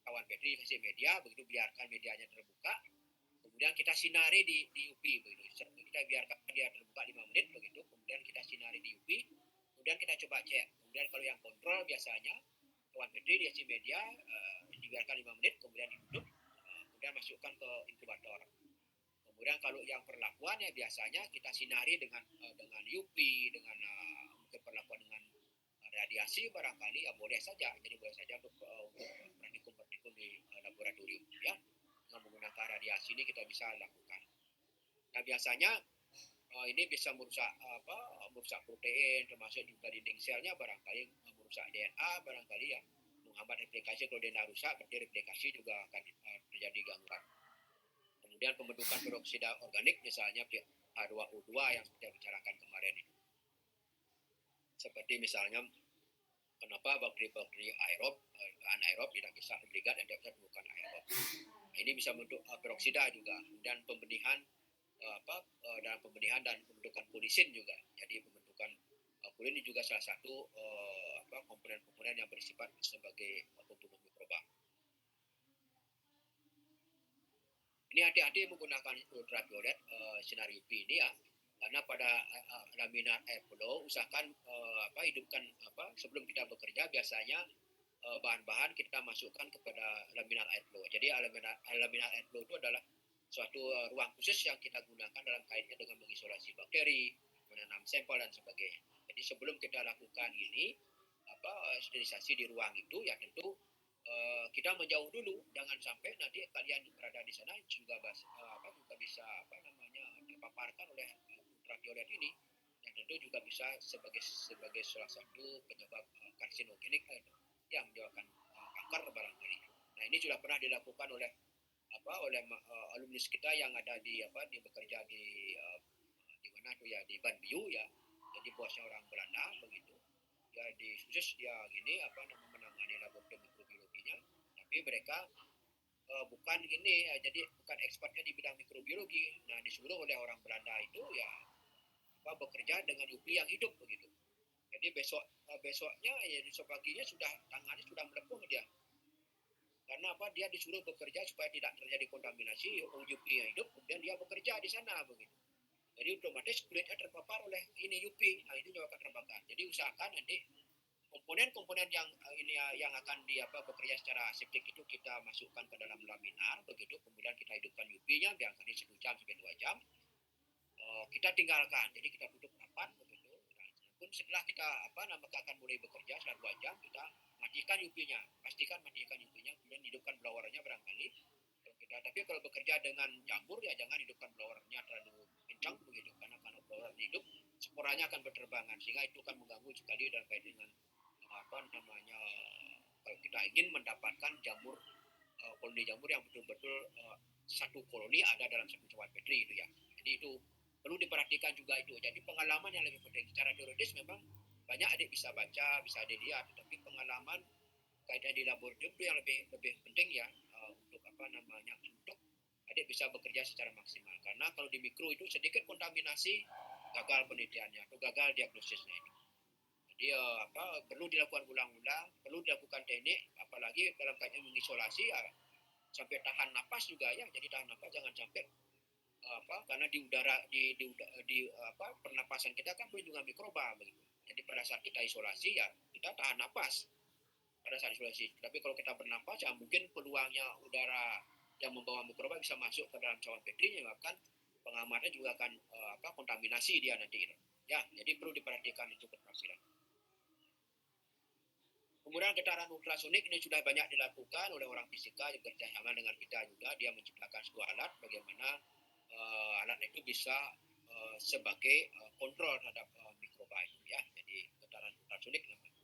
Speaker 1: cawan petri, kasih media begitu, biarkan medianya terbuka, Kemudian kita sinari di UV begitu. Kita biarkan dia terbuka 5 menit begitu. Kemudian kita sinari di UV. Kemudian kita coba cek. Kemudian kalau yang kontrol biasanya cawan Petri di media dibiarkan 5 menit, kemudian ditutup, kemudian masukkan ke inkubator. Kemudian kalau yang perlakuan ya biasanya kita sinari dengan UV, dengan mungkin perlakuan dengan radiasi barangkali ya boleh saja. Jadi boleh saja untuk praktikum di laboratorium ya. Dengan menggunakan radiasi ini kita bisa lakukan. Nah biasanya ini bisa merusak protein, termasuk juga dinding selnya, barangkali merusak DNA, barangkali ya menghambat replikasi. Kalau DNA rusak, berarti replikasi juga akan terjadi gangguan. Kemudian pembentukan peroksida organik, misalnya H2O2 yang sudah bicarakan kemarin itu. Seperti misalnya kenapa bakteri-bakteri aerob, anaerob tidak bisa obligat dan tidak bisa bukan aerob. Nah, ini bisa membentuk peroksida juga. Dan pembenihan dalam pembenihan dan pembentukan polisin juga. Jadi pembentukan pulin ini juga salah satu komponen-komponen yang bersifat sebagai pembunuh mikroba. Ini hati-hati menggunakan ultraviolet sinar UV ini ya, karena pada laminar airflow usahakan hidupkan sebelum kita bekerja biasanya bahan-bahan kita masukkan kepada laminar airflow. Jadi laminar airflow itu adalah suatu ruang khusus yang kita gunakan dalam kaitannya dengan mengisolasi bakteri, menanam sampel dan sebagainya. Jadi sebelum kita lakukan ini sterilisasi di ruang itu ya tentu kita menjauh dulu, jangan sampai nanti kalian berada di sana juga bisa terpaparkan oleh ultraviolet ini, yang tentu juga bisa sebagai salah satu penyebab karsinogenik yang menyebabkan kanker barangkali. Nah ini sudah pernah dilakukan oleh alumnus kita yang ada di bekerja di mana tuh ya, di Banbiu ya. Jadi bosnya orang Belanda begitu. Ya di khusus dia gini menangani laboratorium mikrobiologinya, tapi mereka bukan gini ya, jadi bukan expertnya di bidang mikrobiologi. Nah disuruh oleh orang Belanda itu ya bekerja dengan UV yang hidup begitu. Jadi besoknya ya besok paginya tangannya sudah melepuh dia. Karena dia disuruh bekerja supaya tidak terjadi kontaminasi UV yang hidup, kemudian dia bekerja di sana begitu. Jadi otomatis kulitnya terpapar oleh ini UV, nah itu juga akan terbakar. Jadi usahakan nanti komponen-komponen yang akan bekerja secara aseptik itu kita masukkan ke dalam laminar begitu, kemudian kita hidupkan UV-nya biasanya 1 jam sampai 2 jam. Kita tinggalkan, jadi kita tutup rapat begitu. Nah, pun setelah kita akan mulai bekerja setelah 2 jam kita matikan UV-nya, pastikan matikan UV-nya, kemudian hidupkan blowernya barangkali. Tapi kalau bekerja dengan jamur ya jangan hidupkan blowernya terlalu kencang begitu, karena kalau blower hidup sporanya akan berterbangan sehingga itu akan mengganggu sekali dalam kaitan dengan kalau kita ingin mendapatkan jamur koloni jamur yang betul-betul satu koloni ada dalam satu cawan Petri itu ya. Jadi itu perlu diperhatikan juga itu. Jadi pengalaman yang lebih penting. Secara teoritis memang banyak adik bisa baca, bisa adik lihat, tapi pengalaman kaitan di laboratorium itu yang lebih penting ya, untuk untuk adik bisa bekerja secara maksimal. Karena kalau di mikro itu sedikit kontaminasi gagal penelitiannya atau gagal diagnosisnya itu. Jadi perlu dilakukan ulang-ulang, perlu dilakukan teknik, apalagi dalam kaitan mengisolasi ya, sampai tahan napas juga ya. Jadi tahan napas jangan sampai karena di udara di pernapasan kita kan penuh dengan mikroba begitu. Jadi pada saat kita isolasi ya kita tahan napas pada saat isolasi. Tapi kalau kita bernapas ya mungkin peluangnya udara yang membawa mikroba bisa masuk ke dalam cawan Petri, menyebabkan pengamatnya juga akan kontaminasi dia nanti. Ya, jadi perlu diperhatikan itu ketersediaan. Kemudian getaran ultrasonik ini sudah banyak dilakukan oleh orang fisika yang bekerjasama dengan kita juga. Dia menciptakan sebuah alat bagaimana alat itu bisa sebagai kontrol terhadap mikroba itu ya. Jadi getaran ultrasonik namanya.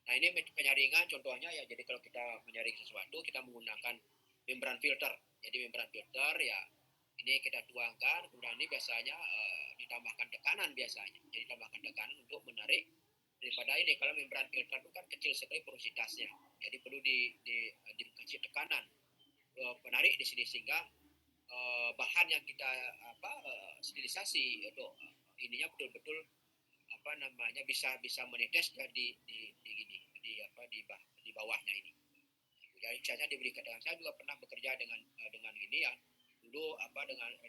Speaker 1: Nah ini penyaringan contohnya ya. Jadi kalau kita menyaring sesuatu kita menggunakan membran filter. Jadi membran filter ya ini kita tuangkan, kemudian ini biasanya ditambahkan tekanan biasanya. Jadi tambahkan tekanan untuk menarik daripada ini. Kalau membran filter itu kan kecil sekali porositasnya, jadi perlu dikasih tekanan penarik di sini sehingga bahan yang kita sterilisasi itu ininya betul-betul bisa menetes di bawahnya ini. Jadi saya diberi keterangan, saya juga pernah bekerja dengan gini ya. dulu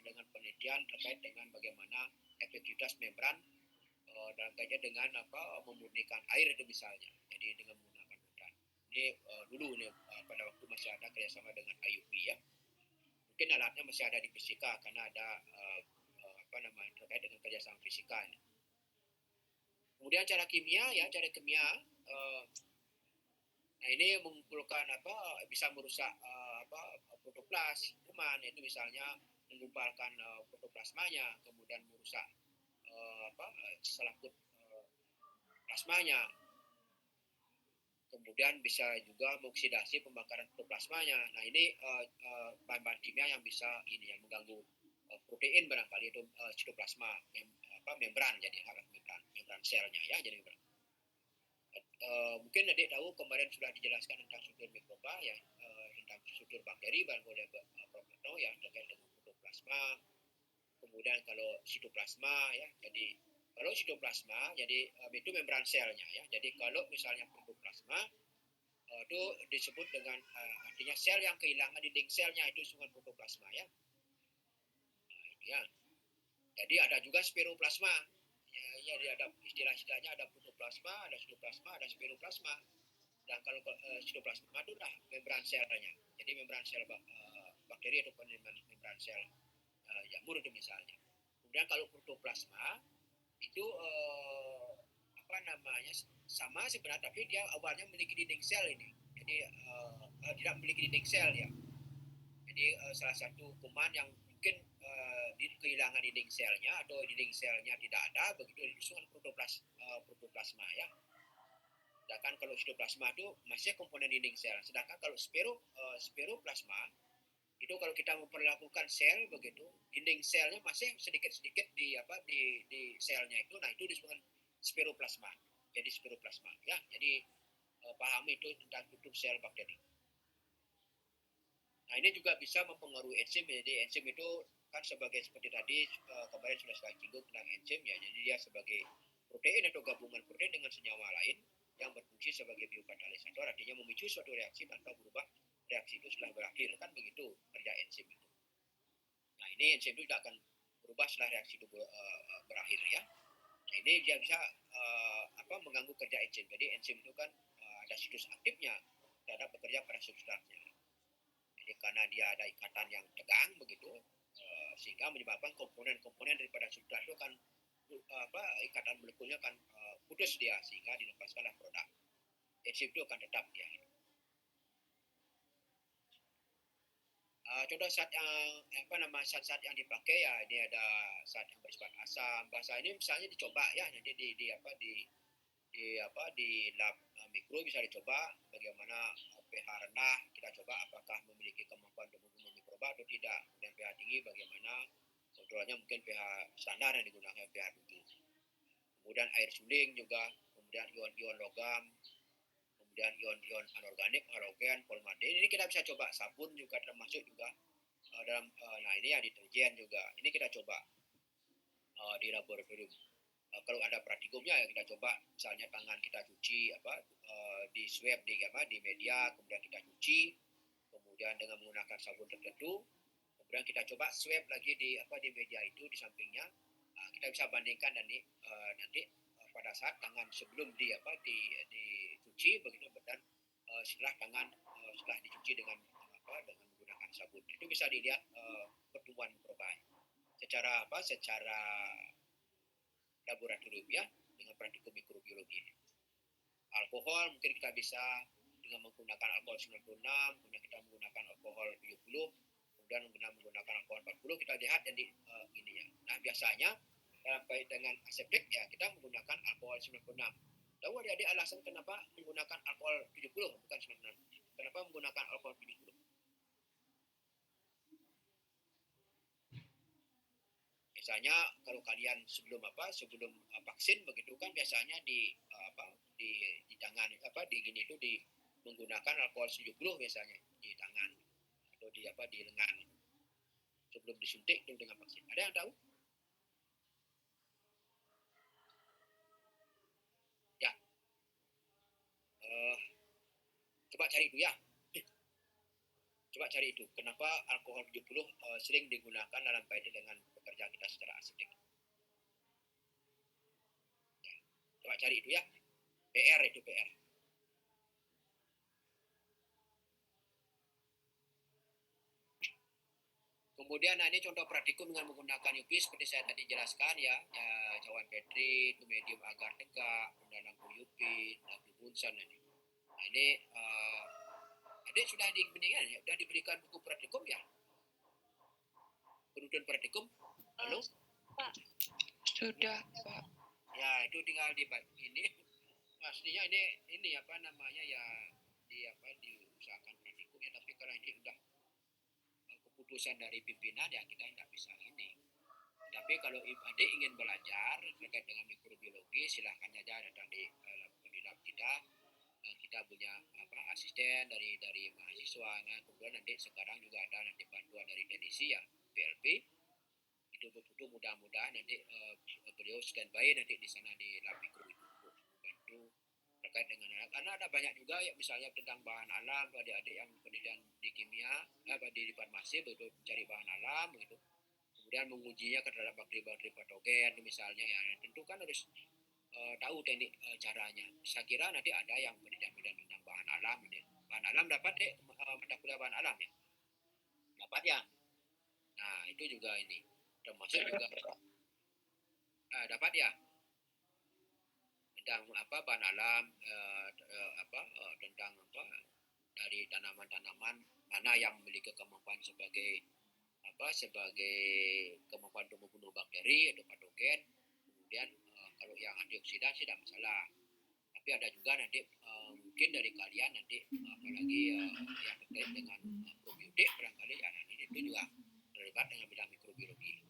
Speaker 1: dengan penelitian terkait dengan bagaimana efektivitas membran dalam kaitan dengan memurnikan air itu misalnya. Jadi dengan menggunakan membran. Ini dulu nih pada waktu masih ada kerjasama dengan IUP ya. Mungkin alatnya masih ada di fisika karena ada terkait dengan kerjasama fisika ini. Kemudian cara kimia nah ini mengumpulkan bisa merusak protoplas kuman, itu misalnya menggumpalkan protoplasmanya, kemudian merusak selaput plasmanya, kemudian bisa juga mengoksidasi pembakaran protoplasmanya. Nah ini bahan-bahan kimia yang bisa yang mengganggu protein barangkali itu sitoplasma membran, jadi membran selnya ya, jadi membran. Mungkin adik tahu kemarin sudah dijelaskan tentang struktur mikroba ya, tentang struktur bakteri barangkali ya terkait dengan protoplasma. Kemudian kalau sitoplasma ya, jadi kalau sitoplasma jadi itu membran selnya ya. Jadi kalau misalnya protoplasma itu disebut dengan artinya sel yang kehilangan dinding selnya itu disebut protoplasma ya. Nah, itu ya. Jadi ada juga spiroplasma. Ya, ada istilah-istilahnya, ada protoplasma, ada sitoplasma, ada spiroplasma. Dan kalau sitoplasma itu dah membran selnya. Jadi membran sel bakteri ataupun membran sel jamur itu misalnya. Kemudian kalau protoplasma itu sama sebenarnya, tapi dia awalnya memiliki dinding sel ini. Jadi tidak memiliki dinding sel ya. Jadi salah satu kuman yang mungkin kehilangan dinding selnya atau dinding selnya tidak ada, begitu disebut protoplasma ya. Sedangkan kalau sitoplasma itu masih komponen dinding sel. Sedangkan kalau spiroplasma itu kalau kita memperlakukan sel begitu, dinding selnya masih sedikit-sedikit di selnya itu. Nah itu disebut spiroplasma. Jadi spiroplasma ya. Jadi pahami itu tentang tutup sel bakteri. Nah ini juga bisa mempengaruhi enzim. Jadi enzim itu kan sebagai seperti tadi kemarin sudah saya singgung tentang enzim ya. Jadi dia sebagai protein atau gabungan protein dengan senyawa lain yang berfungsi sebagai biokatalisator, artinya memicu suatu reaksi tanpa berubah reaksi itu setelah berakhir, kan begitu kerja enzim itu. Nah ini enzim itu tidak akan berubah setelah reaksi itu berakhir ya. Nah ini dia bisa mengganggu kerja enzim. Jadi enzim itu kan ada situs aktifnya terhadap bekerja pada substratnya. Jadi karena dia ada ikatan yang tegang begitu, sehingga menyebabkan komponen-komponen daripada substrat itu kan ikatan molekulnya kan putus dia, sehingga dilepaskanlah produk. Enzim itu akan tetap dia. Contoh zat yang dipakai ya, ini ada zat yang bersifat asam. Bahasa ini misalnya dicoba ya, nanti di lab mikro bisa dicoba bagaimana pH rendah, kita coba apakah memiliki kemampuan untuk membunuh mikroba atau tidak. Dan pH tinggi bagaimana kontrolnya, mungkin pH standar yang digunakan pH 7. Kemudian air suling juga, kemudian ion-ion logam, kemudian ion-ion anorganik, halogen, formaldehyde. Ini kita bisa coba. Sabun juga termasuk juga dalam nah ini ya deterjen juga. Ini kita coba di laboratorium. Kalau ada praktikumnya ya kita coba, misalnya tangan kita cuci di swab di media, kemudian kita cuci, kemudian dengan menggunakan sabun tertentu, kemudian kita coba swab lagi di media itu di sampingnya. Kita bisa bandingkan nanti pada saat tangan sebelum dicuci begitu, dan setelah setelah dicuci dengan menggunakan sabun, itu bisa dilihat pertumbuhan mikroba secara laboratorium ya, dengan praktikum mikrobiologi. Alkohol mungkin kita bisa dengan menggunakan alkohol 96, kemudian kita menggunakan alkohol 70, kemudian menggunakan alkohol 40, kita lihat jadi ini ya. Nah biasanya dalam kait dengan aseptik ya kita menggunakan alkohol 96. Tahu adik-adik alasan kenapa menggunakan alkohol 70 bukan 96? Kenapa menggunakan alkohol 70? Misalnya kalau kalian sebelum vaksin begitu kan biasanya di tangan menggunakan alkohol 70 biasanya di tangan atau di lengan sebelum disuntik dengan vaksin. Ada yang tahu? Ya. Coba cari itu ya. Coba cari itu. Kenapa alkohol 70 sering digunakan dalam kaitan dengan pekerjaan kita secara arsitek. Ya. Coba cari itu ya. PR itu PR. Kemudian ini contoh praktikum dengan menggunakan UV seperti saya tadi jelaskan ya cawan petri itu medium agar tegak, kemudian lampu UV, lampu Bunsen ini. Nah, ini adik sudah diberikan ya, sudah diberikan buku praktikum ya? Penuturan praktikum? Halo?
Speaker 2: Pak.
Speaker 3: Sudah, Pak.
Speaker 1: Ya, itu tinggal di ini. Pastinya ini apa namanya ya diusahakan praktikumnya, tapi kalau ini sudah keputusan dari pimpinan ya kita tidak bisa ini. Tapi kalau adik ingin belajar terkait dengan mikrobiologi, silahkan saja datang di lab kita. Kita punya asisten dari mahasiswa. Nah, kemudian nanti sekarang juga ada nanti bantuan dari teknisi ya PLP. Itu betul mudah-mudahan nanti beliau standby nanti di sana di lab mikro itu untuk membantu terkait dengan anak. Karena ada banyak juga ya misalnya tentang bahan alam, adik-adik yang penelitian di kimia, di farmasi betul mencari bahan alam begitu. Kemudian mengujinya terhadap bakteri-bakteri patogen misalnya ya tentu kan harus tahu teknik caranya. Saya kira nanti ada yang penelitian tentang bahan alam ini. Bahan alam dapat mata kuliah bahan alam ya? Dapat ya? Nah, itu juga ini. Termasuk juga dapat ya? Tentang bahan alam tentang dari tanaman-tanaman mana yang memiliki kemampuan sebagai kemampuan untuk membunuh bakteri atau patogen. Kemudian kalau yang antioksidan sih tidak masalah. Tapi ada juga nanti mungkin dari kalian nanti apalagi yang terkait dengan probiotik barangkali ya nanti itu juga terlibat dengan bidang mikrobiologi.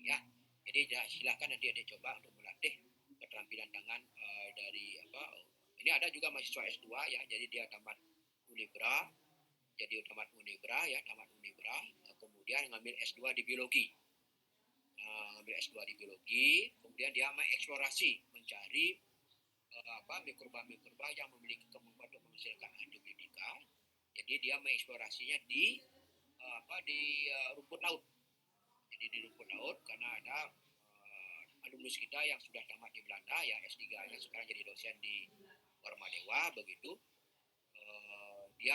Speaker 1: Ya, jadi silakan nanti adik coba untuk melatih keterampilan tangan dari ini ada juga mahasiswa S2 ya, jadi dia tamat Unibra, kemudian ngambil S2 di biologi. Kemudian dia mengeksplorasi, mencari mikroba-mikroba yang memiliki kemampuan untuk menghasilkan antibiotika. Jadi dia mengeksplorasinya di rumput laut. Jadi di rumput laut karena ada alumnus kita yang sudah tamat di Belanda ya S3-nya sekarang jadi dosen di Warmadewa begitu. Dia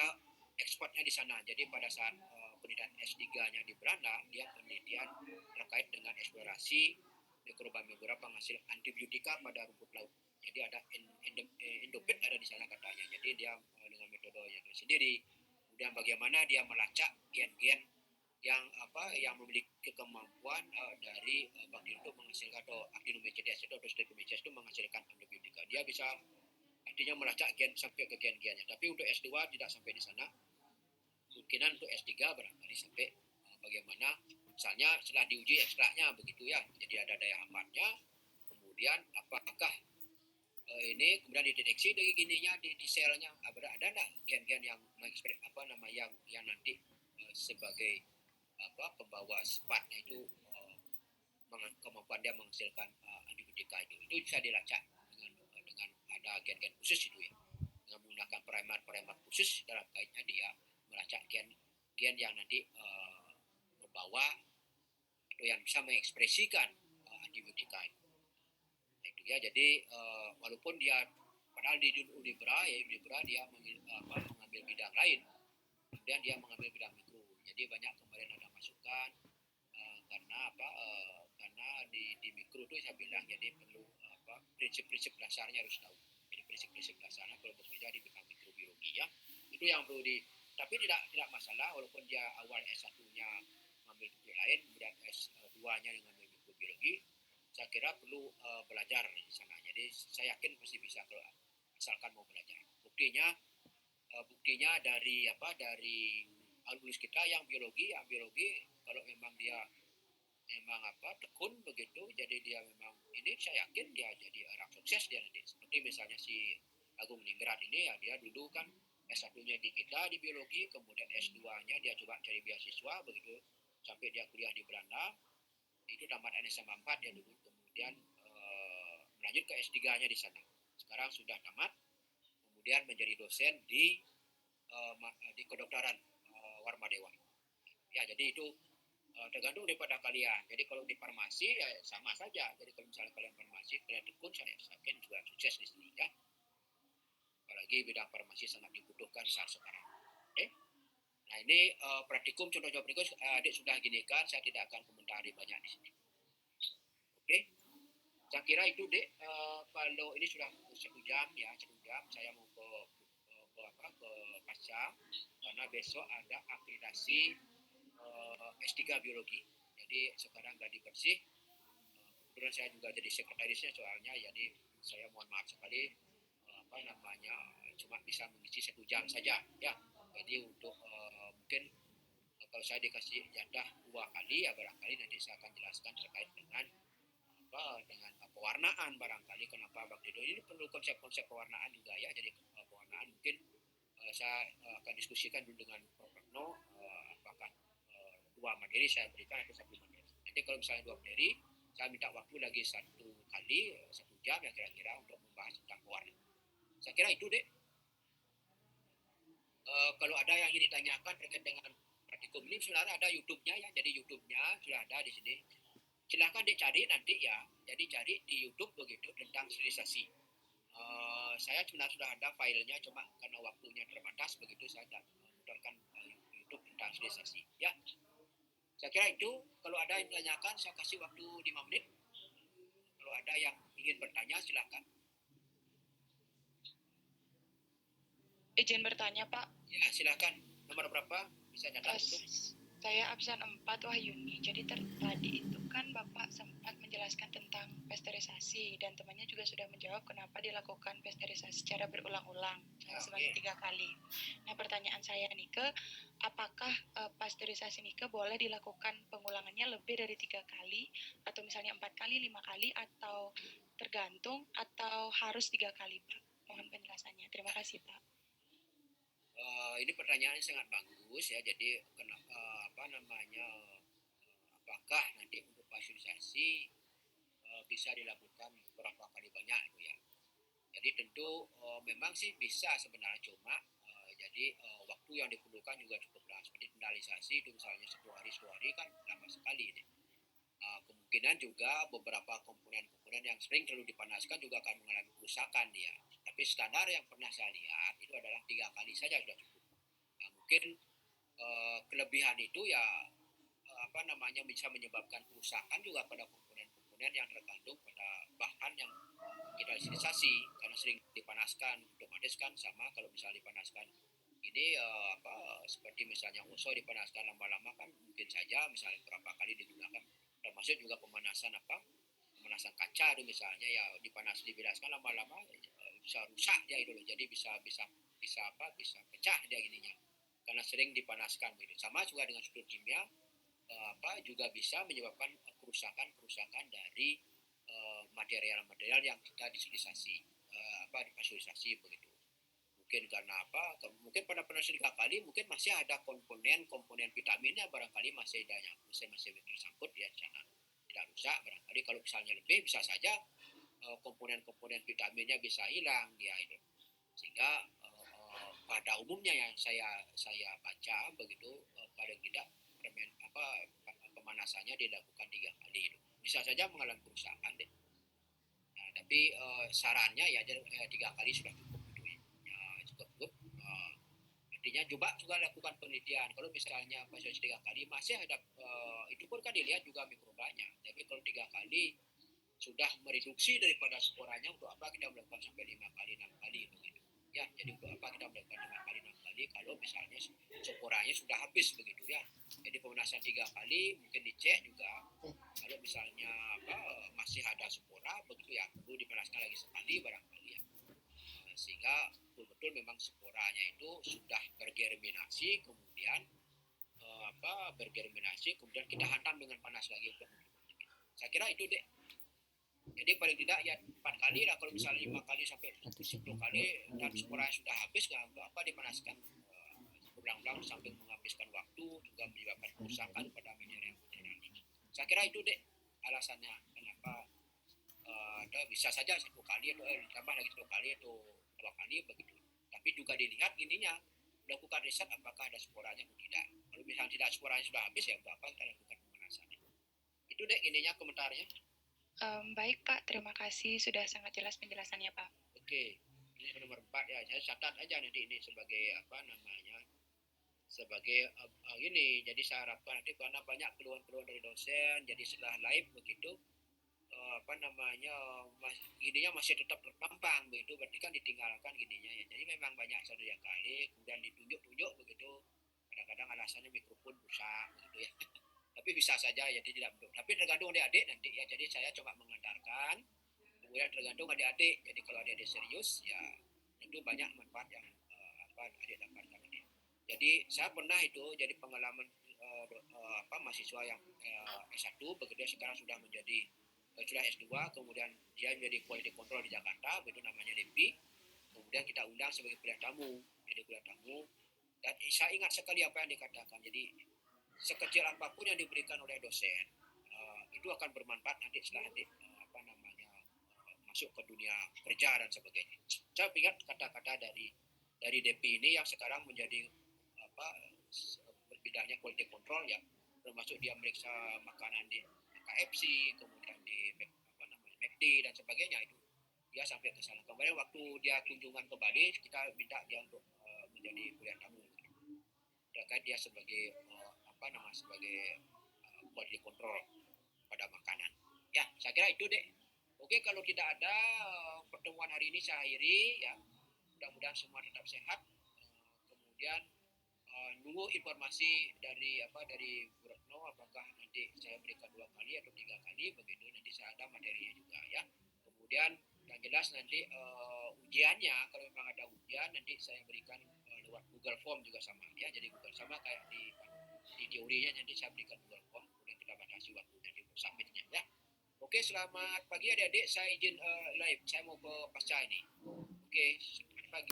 Speaker 1: ekspornya di sana. Jadi pada saat penelitian S3-nya di Belanda, dia penelitian terkait dengan eksplorasi mikroba-mikroba penghasil antibiotika pada rumput laut. Jadi ada endopit ada di sana katanya. Jadi dia dengan metodenya sendiri. Kemudian bagaimana dia melacak gen-gen yang memiliki kemampuan dari bakteri untuk menghasilkan atau actinomycetes atau streptomyces itu menghasilkan antibiotika. Dia bisa artinya melacak gen sampai ke gen-gennya. Tapi untuk S2 tidak sampai di sana. Kemungkinan untuk S3 barangkali sampai bagaimana misalnya setelah diuji ekstraknya begitu ya. Jadi ada daya hambatnya. Kemudian apakah ini kemudian dideteksi dari gininya di selnya ada enggak gen-gen yang yang nanti sebagai pembawa sifat itu kemampuan dia menghasilkan antibiotika itu bisa dilacak dengan ada gen-gen khusus itu ya, dengan menggunakan primer khusus dalam kaitnya dia melacak gen yang nanti membawa atau yang bisa mengekspresikan antibiotika itu. Nah, itu ya, jadi walaupun dia padahal di Unibra dia mengambil bidang lain, kemudian dia mengambil bidang mikro. Jadi banyak kemarin ada masukan karena di mikro itu saya bilang jadi perlu prinsip-prinsip dasarnya harus tahu. Jadi prinsip-prinsip dasarnya kalau bekerja di bidang mikrobiologi ya itu yang perlu tapi tidak masalah walaupun dia awal S1-nya mengambil topik lain, kemudian S2-nya dengan mikrobiologi, saya kira perlu belajar di sana. Jadi saya yakin pasti bisa kalau asalkan mau belajar. Buktinya dari alumnus kita yang biologi kalau memang dia tekun begitu, jadi dia memang ini saya yakin dia jadi orang sukses dia nanti. Seperti misalnya si Agung Ningrat ini ya, dia dulu kan S1-nya di kita di biologi, kemudian S2-nya dia coba cari beasiswa begitu sampai dia kuliah di Belanda. Itu tamat SMA 4 ya dulu, kemudian melanjut ke S3-nya di sana. Sekarang sudah tamat, kemudian menjadi dosen di kedokteran Warmadewa. Jadi itu tergantung daripada kalian. Jadi kalau di farmasi ya sama saja. Jadi kalau misalnya kalian farmasi, kalian tekun, saya yakin juga sukses di sini ya. Apalagi bidang farmasi sangat dibutuhkan saat sekarang. Oke? Nah ini praktikum contoh-contoh berikut adik sudah gini kan, saya tidak akan komentari banyak di sini. Oke? Saya kira itu dek, kalau ini sudah 1 jam ya, 1 jam saya mau ke Pasang karena besok ada akreditasi S3 biologi. Jadi sekarang gladi bersih. Kebetulan saya juga jadi sekretarisnya soalnya, jadi saya mohon maaf sekali cuma bisa mengisi 1 jam saja ya. Jadi untuk mungkin kalau saya dikasih jatah 2 kali ya barangkali nanti saya akan jelaskan terkait dengan pewarnaan barangkali kenapa bakteria ini perlu konsep-konsep pewarnaan juga ya. Jadi pewarnaan mungkin saya akan diskusikan dulu dengan Prof. Retno apakah 2 materi saya berikan atau 1 materi. Nanti kalau misalnya 2 materi, saya minta waktu lagi 1 kali 1 jam ya kira-kira untuk membahas tentang pewarnaan. Saya kira itu deh. Kalau ada yang ingin ditanyakan terkait dengan praktikum ini, sebenarnya ada YouTube-nya ya. Jadi YouTube-nya sudah ada di sini. Silahkan dicari nanti ya. Jadi cari di YouTube begitu tentang sterilisasi. Saya sebenarnya sudah ada filenya, cuma karena waktunya terbatas begitu saya tidak memutarkan YouTube tentang sterilisasi. Ya, saya kira itu. Kalau ada yang ditanyakan, saya kasih waktu 5 menit. Kalau ada yang ingin bertanya, silakan.
Speaker 3: Izin bertanya, Pak.
Speaker 1: Ya, silakan. Nomor berapa? Bisa catat dulu.
Speaker 3: Saya absen 4 Wahyuni. Jadi tadi itu kan Bapak sempat menjelaskan tentang pasteurisasi dan temannya juga sudah menjawab kenapa dilakukan pasteurisasi secara berulang-ulang sebanyak 3 kali. Nah, pertanyaan saya Nike, apakah pasteurisasi Nike boleh dilakukan pengulangannya lebih dari 3 kali atau misalnya 4 kali, 5 kali atau tergantung atau harus 3 kali, Pak? Mohon penjelasannya. Terima kasih, Pak.
Speaker 1: Ini pertanyaan yang sangat bagus ya. Jadi apakah nanti untuk pasteurisasi bisa dilakukan berapa kali banyak itu ya. Jadi tentu memang sih bisa sebenarnya, cuma jadi waktu yang diperlukan juga cukup lama. Seperti finalisasi itu misalnya 1 hari kan lama sekali ini. Kemungkinan juga beberapa komponen-komponen yang sering terlalu dipanaskan juga akan mengalami kerusakan dia. Tapi standar yang pernah saya lihat itu adalah 3 kali saja sudah cukup. Mungkin kelebihan itu ya bisa menyebabkan kerusakan juga pada komponen-komponen yang terkandung pada bahan yang kita sterilisasi karena sering dipanaskan. Otomatis kan sama kalau misalnya dipanaskan ini seperti misalnya unsur dipanaskan lama-lama kan mungkin saja misalnya berapa kali digunakan, termasuk juga pemanasan kaca itu misalnya ya dipanaskan lama-lama bisa rusak dia itu loh. Jadi bisa pecah dia ininya karena sering dipanaskan gitu. Sama juga dengan sudut kimia juga bisa menyebabkan kerusakan dari material-material yang kita disterilisasi dipasteurisasi begitu. Mungkin karena mungkin pada penelitian 3 kali mungkin masih ada komponen vitaminnya barangkali masih tersangkut di sana, tidak rusak barangkali. Kalau misalnya lebih bisa saja komponen-komponen vitaminnya bisa hilang dia itu. Sehingga pada umumnya yang saya baca begitu pada tidak pemanasannya dilakukan 3 kali itu. Bisa saja mengalami kerusakan deh. Nah, tapi sarannya ya 3 kali sudah cukup gitu ya. Cukup. Artinya juga lakukan penelitian. Kalau misalnya pasien 3 kali masih ada itu pun kan dilihat juga mikrobanya. Tapi kalau 3 kali sudah mereduksi daripada sporanya, untuk apa kita melakukan sampai 5 kali 6 kali begitu. Ya, jadi untuk apa kita melakukan 5 kali 6 kali kalau misalnya sporanya sudah habis begitu ya. Jadi pemanasan 3 kali mungkin dicek juga kalau misalnya masih ada spora begitu ya, perlu dipanaskan lagi sekali barangkali ya. Sehingga betul-betul memang sporanya itu sudah bergerminasi, kemudian kemudian kita hantam dengan panas lagi untuk menghidupkan. Saya kira itu deh. Jadi paling tidak ya 4 kali lah, kalau misalnya 5 kali sampai 10 kali dan sporanya sudah habis, nggak apa dipanaskan berulang-ulang sambil menghabiskan waktu juga menyebabkan kerusakan pada material ini. Saya kira itu deh alasannya kenapa bisa saja 1 kali atau tambah lagi 1 kali atau 2 kali begitu. Tapi juga dilihat ininya, melakukan riset apakah ada sporanya atau tidak. Kalau misalnya tidak suaranya sudah habis ya untuk apa kita lakukan pemanasan. Itu deh ininya komentarnya.
Speaker 3: Baik Pak, terima kasih sudah sangat jelas penjelasannya Pak.
Speaker 1: Oke, ini nomor 4 ya. Saya catat aja nanti ini sebagai apa namanya, sebagai ini. Jadi saya harapkan nanti karena banyak keluhan-keluhan dari dosen, jadi setelah live begitu apa namanya gininya masih tetap terpampang begitu, berarti kan ditinggalkan gininya ya. Jadi memang banyak saudara kali kemudian ditunjuk-tunjuk begitu, kadang-kadang alasannya mikrofon rusak begitu ya. Tapi bisa saja ya tidak betul. Tapi tergantung adik-adik nanti ya. Jadi saya coba mengantarkan, kemudian tergantung adik-adik. Jadi kalau adik-adik serius ya tentu banyak manfaat yang adik dapatkan ini. Jadi saya pernah itu jadi pengalaman mahasiswa yang S1 begitu sekarang sudah menjadi sudah S2, kemudian dia menjadi quality control di Jakarta, itu namanya Depi. Kemudian kita undang sebagai kuliah tamu, jadi kuliah tamu. Dan saya ingat sekali apa yang dikatakan. Jadi sekecil apapun yang diberikan oleh dosen, itu akan bermanfaat nanti setelah masuk ke dunia kerja dan sebagainya. Saya ingat kata-kata dari Depi ini yang sekarang menjadi berbidangnya quality control ya, termasuk dia meriksa makanan di KFC, kemudian di McD dan sebagainya, itu dia sampai ke sana. Kemarin waktu dia kunjungan ke Bali, kita minta dia untuk menjadi kuliah tamu terkait dia sebagai sebagai quality control pada makanan. Ya, saya kira itu deh. Oke, kalau tidak ada pertemuan hari ini saya akhiri ya. Mudah-mudahan semua tetap sehat. Kemudian nunggu informasi dari Bu Retno, apakah nanti saya berikan 2 kali atau 3 kali begitu, nanti saya ada materinya juga ya. Kemudian yang jelas nanti ujiannya, kalau memang ada ujian nanti saya berikan lewat Google Form juga sama ya. Jadi Google sama kayak di teorinya, nanti saya berikan Google Form, kemudian kita batasi waktu nanti untuk submitnya ya. Oke, selamat pagi adik-adik, saya izin live, saya mau ke pasca ini. Oke.